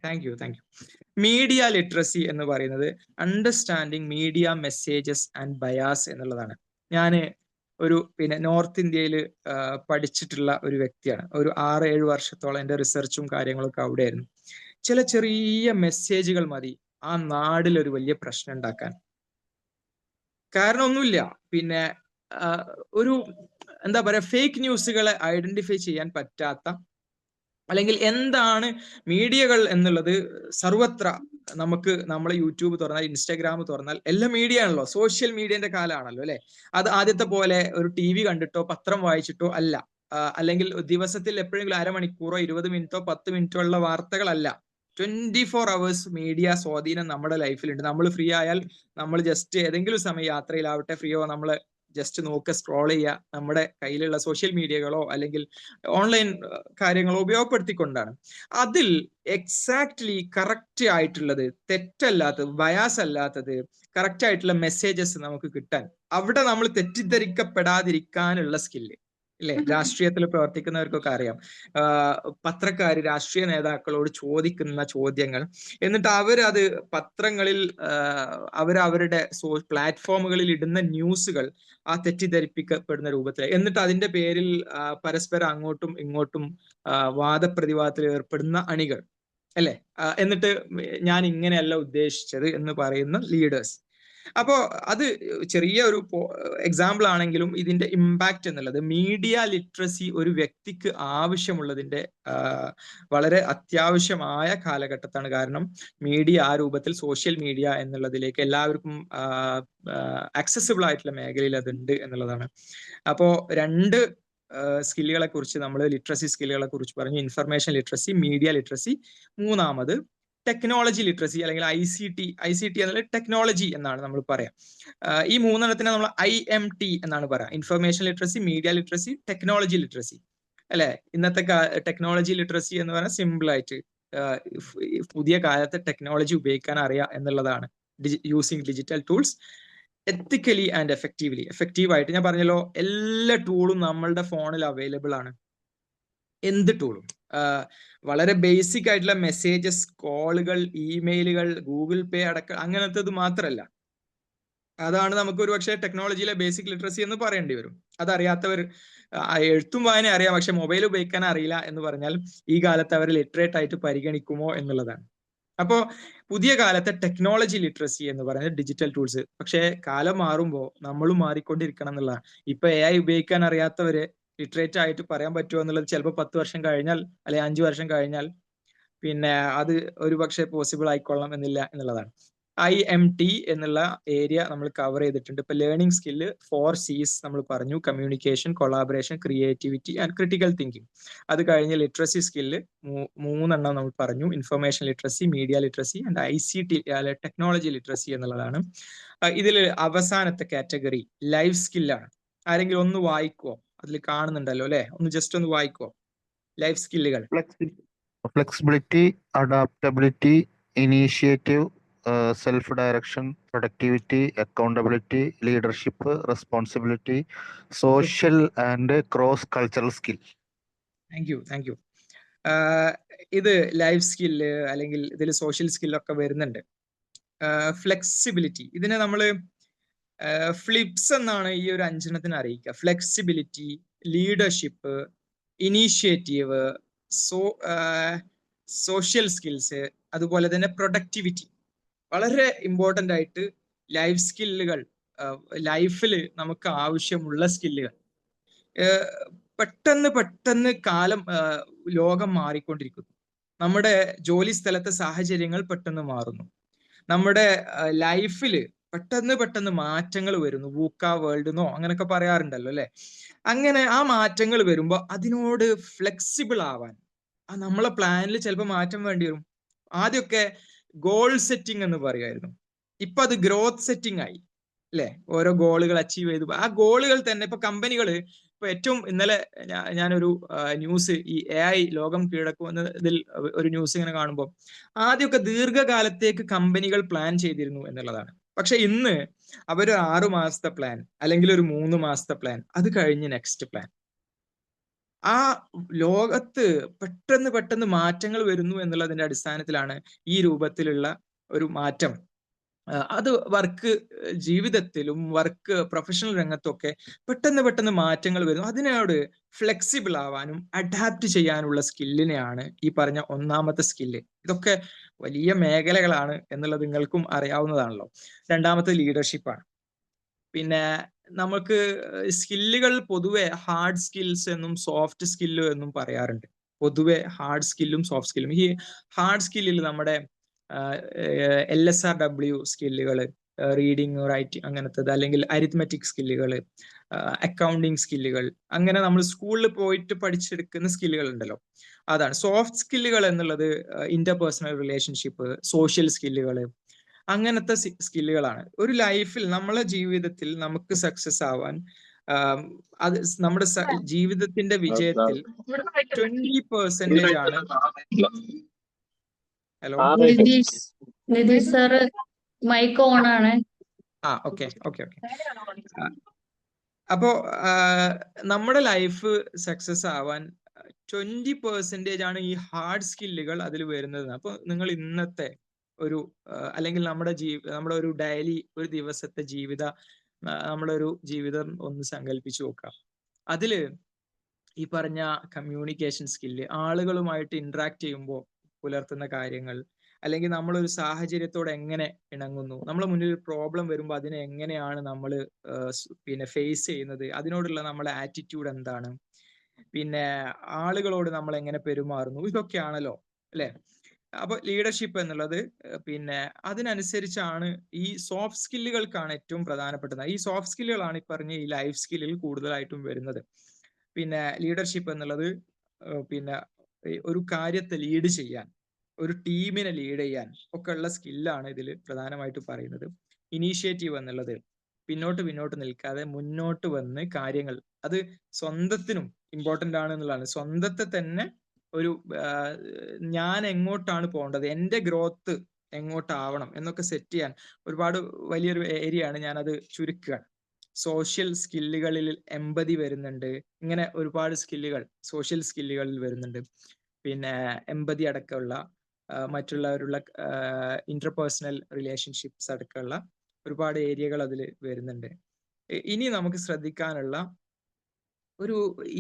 Thank you. മീഡിയ ലിറ്ററസി എന്ന് പറയുന്നത് understanding media messages and bias എന്നുള്ളതാണ്. ഞാൻ ഒരു നോർത്ത് ഇന്ത്യയിൽ പഠിച്ചിട്ടുള്ള ഒരു വ്യക്തിയാണ്. ഒരു 6-7 വർഷത്തോളം എൻ്റെ റിസർച്ചും കാര്യങ്ങളൊക്കെ അവിടെയായിരുന്നു. ചില ചെറിയ മെസ്സേജുകൾ മതി ആ നാടിൽ ഒരു വലിയ പ്രശ്നം ഉണ്ടാക്കാൻ. കാരണം ഒന്നുമില്ല, ഒരു എന്താ പറയാ, ഫേക്ക് ന്യൂസുകളെ ഐഡന്റിഫൈ ചെയ്യാൻ പറ്റാത്ത, അല്ലെങ്കിൽ എന്താണ് മീഡിയകൾ എന്നുള്ളത് സർവത്ര നമുക്ക് നമ്മളെ യൂട്യൂബ് തുറന്നാൽ ഇൻസ്റ്റാഗ്രാം തുറന്നാൽ എല്ലാം മീഡിയ ആണല്ലോ, സോഷ്യൽ മീഡിയന്റെ കാലമാണല്ലോ അല്ലെ. അത് ആദ്യത്തെ പോലെ ഒരു TV കണ്ടിട്ടോ പത്രം വായിച്ചിട്ടോ അല്ല, അല്ലെങ്കിൽ ദിവസത്തിൽ എപ്പോഴെങ്കിലും അരമണിക്കൂറോ 20 മിനിറ്റോ 10 മിനിറ്റോ ഉള്ള വാർത്തകളല്ല. 24 hours മീഡിയ സ്വാധീനം നമ്മുടെ ലൈഫിലുണ്ട്. നമ്മൾ ഫ്രീ ആയാൽ നമ്മൾ ജസ്റ്റ് ഏതെങ്കിലും സമയം യാത്രയിലാവട്ടെ, ഫ്രീയോ, നമ്മൾ ജസ്റ്റ് നോക്കുക, സ്ക്രോൾ ചെയ്യുക, നമ്മുടെ കയ്യിലുള്ള സോഷ്യൽ മീഡിയകളോ അല്ലെങ്കിൽ ഓൺലൈൻ കാര്യങ്ങളോ ഉപയോഗപ്പെടുത്തിക്കൊണ്ടാണ്. അതിൽ എക്സാക്ട്ലി കറക്റ്റ് ആയിട്ടുള്ളത്, തെറ്റല്ലാത്തത്, ബയാസ് അല്ലാത്തത്, കറക്റ്റ് ആയിട്ടുള്ള മെസ്സേജസ് നമുക്ക് കിട്ടാൻ, അവിടെ നമ്മൾ തെറ്റിദ്ധരിക്കപ്പെടാതിരിക്കാനുള്ള സ്കില്ല് അല്ലെ. രാഷ്ട്രീയത്തിൽ പ്രവർത്തിക്കുന്നവർക്കൊക്കെ അറിയാം, പത്രക്കാര് രാഷ്ട്രീയ നേതാക്കളോട് ചോദിക്കുന്ന ചോദ്യങ്ങൾ, എന്നിട്ട് അവരത് പത്രങ്ങളിൽ അവരവരുടെ പ്ലാറ്റ്ഫോമുകളിൽ ഇടുന്ന ന്യൂസുകൾ ആ തെറ്റിദ്ധരിപ്പിക്കപ്പെടുന്ന രൂപത്തിൽ, എന്നിട്ട് അതിന്റെ പേരിൽ പരസ്പരം അങ്ങോട്ടും ഇങ്ങോട്ടും വാദപ്രതിവാദത്തിൽ ഏർപ്പെടുന്ന അണികൾ അല്ലെ. എന്നിട്ട് ഞാൻ ഇങ്ങനെയല്ല ഉദ്ദേശിച്ചത് എന്ന് പറയുന്ന ലീഡേഴ്സ്. അപ്പോ അത് ചെറിയ ഒരു എക്സാമ്പിൾ ആണെങ്കിലും ഇതിന്റെ ഇമ്പാക്റ്റ് എന്നുള്ളത്, മീഡിയ ലിറ്ററസി ഒരു വ്യക്തിക്ക് ആവശ്യമുള്ളതിന്റെ വളരെ അത്യാവശ്യമായ കാലഘട്ടത്താണ്. കാരണം മീഡിയ ആ രൂപത്തിൽ, സോഷ്യൽ മീഡിയ എന്നുള്ളതിലേക്ക് എല്ലാവർക്കും ആക്സസിബിൾ ആയിട്ടുള്ള മേഖലയിൽ അതുണ്ട് എന്നുള്ളതാണ്. അപ്പോ രണ്ട് സ്കില്ലുകളെ കുറിച്ച് നമ്മൾ, ലിറ്ററസി സ്കില്ലുകളെ കുറിച്ച് പറഞ്ഞു, ഇൻഫർമേഷൻ ലിറ്ററസി, മീഡിയ ലിറ്ററസി. മൂന്നാമത് ടെക്നോളജി ലിറ്ററസി അല്ലെങ്കിൽ ICT എന്നുള്ള ടെക്നോളജി എന്നാണ് നമ്മൾ പറയാം. ഈ മൂന്നെണ്ണത്തിനെ നമ്മൾ IMT എന്നാണ് പറയാം. Information literacy, media literacy, technology literacy അല്ലെ. ഇന്നത്തെ ടെക്നോളജി ലിറ്ററസി എന്ന് പറഞ്ഞാൽ സിമ്പിൾ ആയിട്ട് പുതിയ കാലത്തെ ടെക്നോളജി ഉപയോഗിക്കാൻ അറിയാം എന്നുള്ളതാണ്. Using digital tools ethically and എഫക്റ്റീവായിട്ട്. ഞാൻ പറഞ്ഞല്ലോ, എല്ലാ ടൂളും നമ്മളുടെ ഫോണിൽ അവൈലബിൾ ആണ്. എന്ത് ടൂളും, വളരെ ബേസിക് ആയിട്ടുള്ള മെസ്സേജസ്, കോളുകൾ, ഇമെയിലുകൾ, ഗൂഗിൾ പേ അടക്കം അങ്ങനത്തത് മാത്രമല്ല. അതാണ് നമുക്ക് ഒരു പക്ഷേ ടെക്നോളജിയിലെ ബേസിക് ലിറ്ററസി എന്ന് പറയേണ്ടി വരും. അതറിയാത്തവർ, എഴുത്തും വായന അറിയാം പക്ഷെ മൊബൈൽ ഉപയോഗിക്കാൻ അറിയില്ല എന്ന് പറഞ്ഞാൽ ഈ കാലത്ത് അവർ ലിറ്ററേറ്റ് ആയിട്ട് പരിഗണിക്കുമോ എന്നുള്ളതാണ്. അപ്പോ പുതിയ കാലത്തെ ടെക്നോളജി ലിറ്ററസി എന്ന് പറയുന്നത് ഡിജിറ്റൽ ടൂൾസ്. പക്ഷേ കാലം മാറുമ്പോൾ നമ്മളും മാറിക്കൊണ്ടിരിക്കണം എന്നുള്ളതാണ്. ഇപ്പൊ AI ഉപയോഗിക്കാൻ അറിയാത്തവര് ലിറ്ററേറ്റ് ആയിട്ട് പറയാൻ പറ്റുമോ എന്നുള്ളത് ചിലപ്പോൾ 10 വർഷം കഴിഞ്ഞാൽ അല്ലെങ്കിൽ 5 വർഷം കഴിഞ്ഞാൽ അത് ഒരു പക്ഷേ പോസിബിൾ ആയിക്കൊള്ളണം എന്നില്ല എന്നുള്ളതാണ്. IMT എന്നുള്ള ഏരിയ നമ്മൾ കവർ ചെയ്തിട്ടുണ്ട്. ഇപ്പൊ ലേണിംഗ് സ്കില്ല് 4 C's നമ്മൾ പറഞ്ഞു: communication, collaboration, creativity and critical thinking. അത് കഴിഞ്ഞ് ലിറ്ററസി സ്കില്ല് 3 നമ്മൾ പറഞ്ഞു: information literacy, media literacy and ICT technology literacy എന്നുള്ളതാണ്. ഇതിൽ അവസാനത്തെ കാറ്റഗറി ലൈഫ് സ്കില്ലാണ്. ആരെങ്കിലും ഒന്ന് വായിക്കുവോ? അതിൽ കാണുന്നുണ്ടല്ലോ അല്ലെ, ഒന്ന് ജസ്റ്റ് ഒന്ന് വായിക്കുവോ ലൈഫ് സ്കില്ലുകൾ? Flexibility, adaptability, initiative, self direction, productivity, accountability, leadership, responsibility, social and cross cultural skill. Thank you. ഇത് ലൈഫ് സ്കില്ല് അല്ലെങ്കിൽ ഇതിൽ സോഷ്യൽ സ്കില്ലൊക്കെ വരുന്നുണ്ട്. ഫ്ലെക്സിബിലിറ്റി, ഇതിനെ നമ്മൾ ഫ്ലിപ്സ് എന്നാണ് ഈ ഒരു 5 അറിയിക്കുക. Flexibility, leadership, initiative, social skills, അതുപോലെ തന്നെ പ്രൊഡക്ടിവിറ്റി. വളരെ ഇമ്പോർട്ടൻ്റ് ആയിട്ട് ലൈഫ് സ്കില്ലുകൾ, ലൈഫിൽ നമുക്ക് ആവശ്യമുള്ള സ്കില്ലുകൾ. പെട്ടെന്ന് കാലം ലോകം മാറിക്കൊണ്ടിരിക്കുന്നു. നമ്മുടെ ജോലി സ്ഥലത്തെ സാഹചര്യങ്ങൾ പെട്ടെന്ന് മാറുന്നു. നമ്മുടെ ലൈഫിൽ പെട്ടെന്ന് മാറ്റങ്ങൾ വരുന്നു. വൂക്ക വേൾഡ് എന്നോ അങ്ങനെയൊക്കെ പറയാറുണ്ടല്ലോ അല്ലെ. അങ്ങനെ ആ മാറ്റങ്ങൾ വരുമ്പോൾ അതിനോട് ഫ്ലെക്സിബിൾ ആവാൻ നമ്മളെ പ്ലാനിൽ ചിലപ്പോൾ മാറ്റം വേണ്ടി വരും. ആദ്യമൊക്കെ ഗോൾ സെറ്റിംഗ് എന്ന് പറയുമായിരുന്നു. ഇപ്പൊ അത് ഗ്രോത്ത് സെറ്റിംഗ് ആയി അല്ലെ. ഓരോ ഗോളുകൾ അച്ചീവ് ചെയ്തു. ആ ഗോളുകൾ തന്നെ ഇപ്പൊ കമ്പനികൾ ഇപ്പൊ ഏറ്റവും ഇന്നലെ ഞാനൊരു ന്യൂസ് ഈ AI ലോകം കീഴടക്കുമെന്നതിൽ ഒരു ന്യൂസ് ഇങ്ങനെ കാണുമ്പോൾ ആദ്യമൊക്കെ ദീർഘകാലത്തേക്ക് കമ്പനികൾ പ്ലാൻ ചെയ്തിരുന്നു എന്നുള്ളതാണ്. പക്ഷെ ഇന്ന് അവര് 6 മാസത്തെ പ്ലാൻ അല്ലെങ്കിൽ ഒരു 3 മാസത്തെ പ്ലാൻ, അത് കഴിഞ്ഞ് നെക്സ്റ്റ് പ്ലാൻ. ആ ലോകത്ത് പെട്ടെന്ന് മാറ്റങ്ങൾ വരുന്നു എന്നുള്ളതിന്റെ അടിസ്ഥാനത്തിലാണ് ഈ രൂപത്തിലുള്ള ഒരു മാറ്റം. അത് വർക്ക് ജീവിതത്തിലും വർക്ക് പ്രൊഫഷണൽ രംഗത്തൊക്കെ പെട്ടെന്ന് മാറ്റങ്ങൾ വരുന്നു. അതിനോട് ഫ്ലെക്സിബിൾ ആവാനും അഡാപ്റ്റ് ചെയ്യാനുള്ള സ്കില്ലിനെയാണ് ഈ പറഞ്ഞ ഒന്നാമത്തെ സ്കില്ല്. ഇതൊക്കെ വലിയ മേഖലകളാണ് എന്നുള്ളത് നിങ്ങൾക്കും അറിയാവുന്നതാണല്ലോ. രണ്ടാമത്തെ ലീഡർഷിപ്പാണ്. പിന്നെ നമുക്ക് സ്കില്ലുകൾ പൊതുവെ ഹാർഡ് സ്കിൽസ് എന്നും സോഫ്റ്റ് സ്കില്ല് എന്നും പറയാറുണ്ട്. പൊതുവെ ഹാർഡ് സ്കില്ലും സോഫ്റ്റ് സ്കില്ലും. ഈ ഹാർഡ് സ്കില്ലിൽ നമ്മുടെ LSRW സ്കില്ലുകൾ, റീഡിങ് റൈറ്റിംഗ് അങ്ങനത്തത്, അല്ലെങ്കിൽ അരിത്മെറ്റിക് സ്കില്ലുകൾ, അക്കൗണ്ടിങ് സ്കില്ലുകൾ, അങ്ങനെ നമ്മൾ സ്കൂളിൽ പോയിട്ട് പഠിച്ചെടുക്കുന്ന സ്കില്ലുകൾ ഉണ്ടല്ലോ, അതാണ്. സോഫ്റ്റ് സ്കില്ലുകൾ എന്നുള്ളത് ഇന്റർപേഴ്സണൽ റിലേഷൻഷിപ്പ്, സോഷ്യൽ സ്കില്ലുകൾ, അങ്ങനത്തെ സ്കില്ലുകളാണ്. ഒരു ലൈഫിൽ നമ്മളെ ജീവിതത്തിൽ നമുക്ക് സക്സസ് ആവാൻ അത് നമ്മുടെ ജീവിതത്തിന്റെ വിജയത്തിൽ 20% ആണ്. Hello, Nitheesh sir mic on ആണ്. ഓക്കെ. അപ്പോ നമ്മുടെ ലൈഫ് സക്സസ് ആവാൻ 20% ആണ് ഈ ഹാർഡ് സ്കില്ലുകൾ അതിൽ വരുന്നത്. അപ്പൊ നിങ്ങൾ ഇന്നത്തെ ഒരു അല്ലെങ്കിൽ നമ്മുടെ ഒരു ഡെയിലി ഒരു ദിവസത്തെ നമ്മുടെ ഒരു ജീവിതം ഒന്ന് സങ്കല്പിച്ചു നോക്കാം. അതില് ഈ പറഞ്ഞ കമ്മ്യൂണിക്കേഷൻ സ്കില്ല്, ആളുകളുമായിട്ട് ഇന്ററാക്ട് ചെയ്യുമ്പോൾ പുലർത്തുന്ന കാര്യങ്ങൾ, അല്ലെങ്കിൽ നമ്മളൊരു സാഹചര്യത്തോട് എങ്ങനെ ഇണങ്ങുന്നു, നമ്മളെ മുന്നിൽ ഒരു പ്രോബ്ലം വരുമ്പോൾ അതിനെ എങ്ങനെയാണ് നമ്മൾ പിന്നെ ഫേസ് ചെയ്യുന്നത്, അതിനോടുള്ള നമ്മുടെ ആറ്റിറ്റ്യൂഡ് എന്താണ്, പിന്നെ ആളുകളോട് നമ്മൾ എങ്ങനെ പെരുമാറുന്നു, ഇതൊക്കെയാണല്ലോ അല്ലെ. അപ്പൊ ലീഡർഷിപ്പ് എന്നുള്ളത് പിന്നെ അതിനനുസരിച്ചാണ് ഈ സോഫ്റ്റ് സ്കില്ലുകൾക്കാണ് ഏറ്റവും പ്രധാനപ്പെട്ടത്. ഈ സോഫ്റ്റ് സ്കില്ലുകളാണ് ഈ പറഞ്ഞ ഈ ലൈഫ് സ്കില്ലിൽ കൂടുതലായിട്ടും വരുന്നത്. പിന്നെ ലീഡർഷിപ്പ് എന്നുള്ളത് പിന്നെ ഒരു കാര്യത്തെ ലീഡ് ചെയ്യാൻ, ഒരു ടീമിനെ ലീഡ് ചെയ്യാൻ ഒക്കെ ഉള്ള സ്കില്ലാണ് ഇതിൽ പ്രധാനമായിട്ട് പറയുന്നത്. ഇനീഷ്യേറ്റീവ് എന്നുള്ളത് പിന്നോട്ട് നിൽക്കാതെ മുന്നോട്ട് വന്ന് കാര്യങ്ങൾ, അത് സ്വന്തത്തിനും ഇമ്പോർട്ടൻ്റ് ആണ് എന്നുള്ളതാണ്. സ്വന്തത്തെ തന്നെ ഒരു ഞാൻ എങ്ങോട്ടാണ് പോകേണ്ടത്, എൻ്റെ ഗ്രോത്ത് എങ്ങോട്ടാവണം എന്നൊക്കെ സെറ്റ് ചെയ്യാൻ ഒരുപാട് വലിയൊരു ഏരിയയാണ്. ഞാനത് ചുരുക്കുകയാണ്. സോഷ്യൽ സ്കില്ലുകളിൽ എമ്പതി വരുന്നുണ്ട്. ഇങ്ങനെ ഒരുപാട് സ്കില്ലുകൾ സോഷ്യൽ സ്കില്ലുകളിൽ വരുന്നുണ്ട്. പിന്നെ എമ്പതി അടക്കമുള്ള മറ്റുള്ളവരുള്ള ഇന്റർപേഴ്സണൽ റിലേഷൻഷിപ്സ് അടക്കമുള്ള ഒരുപാട് ഏരിയകൾ അതിൽ വരുന്നുണ്ട്. ഇനി നമുക്ക് ശ്രദ്ധിക്കാനുള്ള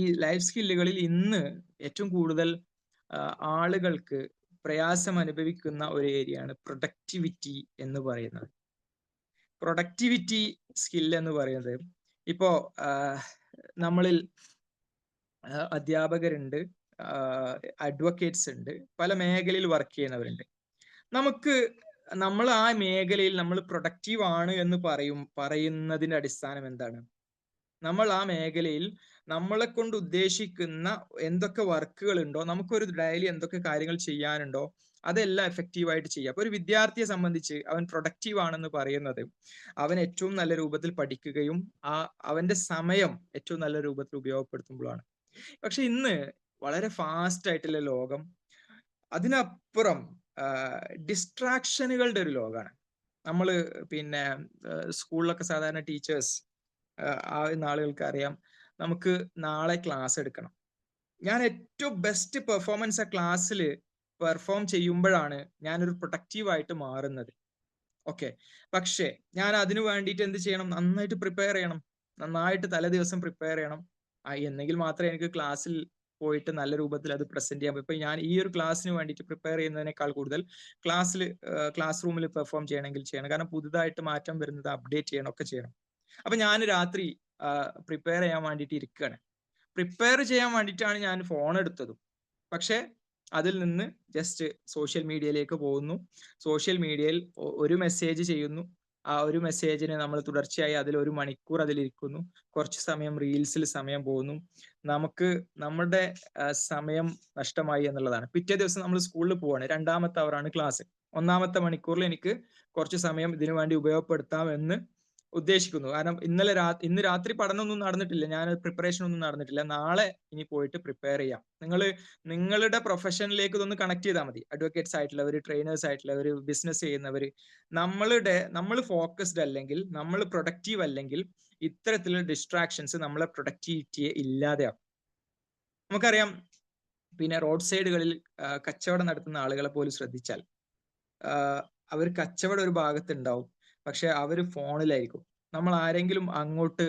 ഈ ലൈഫ് സ്കില്ലുകളിൽ ഇന്ന് ഏറ്റവും കൂടുതൽ ആളുകൾക്ക് പ്രയാസം അനുഭവിക്കുന്ന ഒരു ഏരിയയാണ് പ്രൊഡക്ടിവിറ്റി എന്ന് പറയുന്നത്. പ്രൊഡക്ടിവിറ്റി സ്കിൽ എന്ന് പറയുന്നത് ഇപ്പോ നമ്മളിൽ അധ്യാപകരുണ്ട്, അഡ്വക്കേറ്റ്സ് ഉണ്ട്, പല മേഖലയിൽ വർക്ക് ചെയ്യുന്നവരുണ്ട്. നമ്മൾ ആ മേഖലയിൽ നമ്മൾ പ്രൊഡക്റ്റീവ് ആണ് എന്ന് പറയുന്നതിന്റെ അടിസ്ഥാനം എന്താണ്? നമ്മൾ ആ മേഖലയിൽ നമ്മളെ കൊണ്ട് ഉദ്ദേശിക്കുന്ന എന്തൊക്കെ വർക്കുകൾ ഉണ്ടോ, നമുക്കൊരു ഡെയിലി എന്തൊക്കെ കാര്യങ്ങൾ ചെയ്യാനുണ്ടോ അതെല്ലാം എഫക്റ്റീവായിട്ട് ചെയ്യുക. അപ്പൊ ഒരു വിദ്യാർത്ഥിയെ സംബന്ധിച്ച് അവൻ പ്രൊഡക്റ്റീവ് ആണെന്ന് പറയുന്നത് അവൻ ഏറ്റവും നല്ല രൂപത്തിൽ പഠിക്കുകയും അവന്റെ സമയം ഏറ്റവും നല്ല രൂപത്തിൽ ഉപയോഗപ്പെടുത്തുമ്പോഴാണ്. പക്ഷെ ഇന്ന് വളരെ ഫാസ്റ്റ് ആയിട്ടുള്ള ലോകം, അതിനപ്പുറം ഡിസ്ട്രാക്ഷനുകളുടെ ഒരു ലോകമാണ്. നമ്മൾ പിന്നെ സ്കൂളിലൊക്കെ സാധാരണ ടീച്ചേഴ്സ് ആളുകൾക്ക് അറിയാം, നമുക്ക് നാളെ ക്ലാസ് എടുക്കണം. ഞാൻ ഏറ്റവും ബെസ്റ്റ് പെർഫോമൻസ് ആ ക്ലാസ്സിൽ പെർഫോം ചെയ്യുമ്പോഴാണ് ഞാനൊരു പ്രൊഡക്റ്റീവായിട്ട് മാറുന്നത്. ഓക്കെ, പക്ഷേ ഞാൻ അതിനു വേണ്ടിയിട്ട് എന്ത് ചെയ്യണം? നന്നായിട്ട് പ്രിപ്പയർ ചെയ്യണം, നന്നായിട്ട് തലേ ദിവസം പ്രിപ്പയർ ചെയ്യണം. എന്നെങ്കിൽ മാത്രമേ എനിക്ക് ക്ലാസ്സിൽ പോയിട്ട് നല്ല രൂപത്തിൽ അത് പ്രസന്റ് ചെയ്യാൻ പറ്റും. ഇപ്പൊ ഞാൻ ഈ ഒരു ക്ലാസ്സിന് വേണ്ടിയിട്ട് പ്രിപ്പയർ ചെയ്യുന്നതിനേക്കാൾ കൂടുതൽ ക്ലാസ് റൂമിൽ പെർഫോം ചെയ്യണം. കാരണം പുതുതായിട്ട് മാറ്റം വരുന്നത് അപ്ഡേറ്റ് ചെയ്യണം, ഒക്കെ ചെയ്യണം. അപ്പൊ ഞാൻ രാത്രി പ്രിപ്പയർ ചെയ്യാൻ വേണ്ടിയിട്ട് ഇരിക്കുകയാണ്. പ്രിപ്പയർ ചെയ്യാൻ വേണ്ടിയിട്ടാണ് ഞാൻ ഫോൺ എടുത്തതും. പക്ഷെ അതിൽ നിന്ന് ജസ്റ്റ് സോഷ്യൽ മീഡിയയിലേക്ക് പോകുന്നു. സോഷ്യൽ മീഡിയയിൽ ഒരു മെസ്സേജ് ചെയ്യുന്നു. ആ ഒരു മെസ്സേജിന് നമ്മൾ തുടർച്ചയായി അതിൽ 1 മണിക്കൂർ അതിലിരിക്കുന്നു. കുറച്ച് സമയം റീൽസിൽ സമയം പോകുന്നു. നമുക്ക് നമ്മുടെ സമയം നഷ്ടമായി എന്നുള്ളതാണ്. പിറ്റേ ദിവസം നമ്മൾ സ്കൂളിൽ പോവാണ്. 2ാമത്തെ അവറാണ് ക്ലാസ്. 1ാമത്തെ മണിക്കൂറിൽ എനിക്ക് കുറച്ച് സമയം ഇതിനു വേണ്ടി ഉപയോഗപ്പെടുത്താം എന്ന് ഉദ്ദേശിക്കുന്നു. കാരണം ഇന്ന് രാത്രി പഠനമൊന്നും നടന്നിട്ടില്ല, ഞാൻ പ്രിപ്പറേഷൻ ഒന്നും നടന്നിട്ടില്ല. നാളെ ഇനി പോയിട്ട് പ്രിപ്പയർ ചെയ്യാം. നിങ്ങളുടെ പ്രൊഫഷനിലേക്ക് ഇതൊന്ന് കണക്ട് ചെയ്താൽ മതി. അഡ്വക്കേറ്റ്സ് ആയിട്ടുള്ളവർ, ട്രെയിനേഴ്സ് ആയിട്ടുള്ളവർ, ബിസിനസ് ചെയ്യുന്നവർ, നമ്മൾ ഫോക്കസ്ഡ് അല്ലെങ്കിൽ, നമ്മൾ പ്രൊഡക്റ്റീവ് അല്ലെങ്കിൽ ഇത്തരത്തിലുള്ള ഡിസ്ട്രാക്ഷൻസ് നമ്മളെ പ്രൊഡക്ടിവിറ്റിയെ ഇല്ലാതെയാവും. നമുക്കറിയാം, പിന്നെ റോഡ് സൈഡുകളിൽ കച്ചവടം നടത്തുന്ന ആളുകളെ പോലും ശ്രദ്ധിച്ചാൽ അവർ കച്ചവടം ഒരു ഭാഗത്ത് ഉണ്ടാവും, പക്ഷെ അവർ ഫോണിലായിരിക്കും. നമ്മൾ ആരെങ്കിലും അങ്ങോട്ട്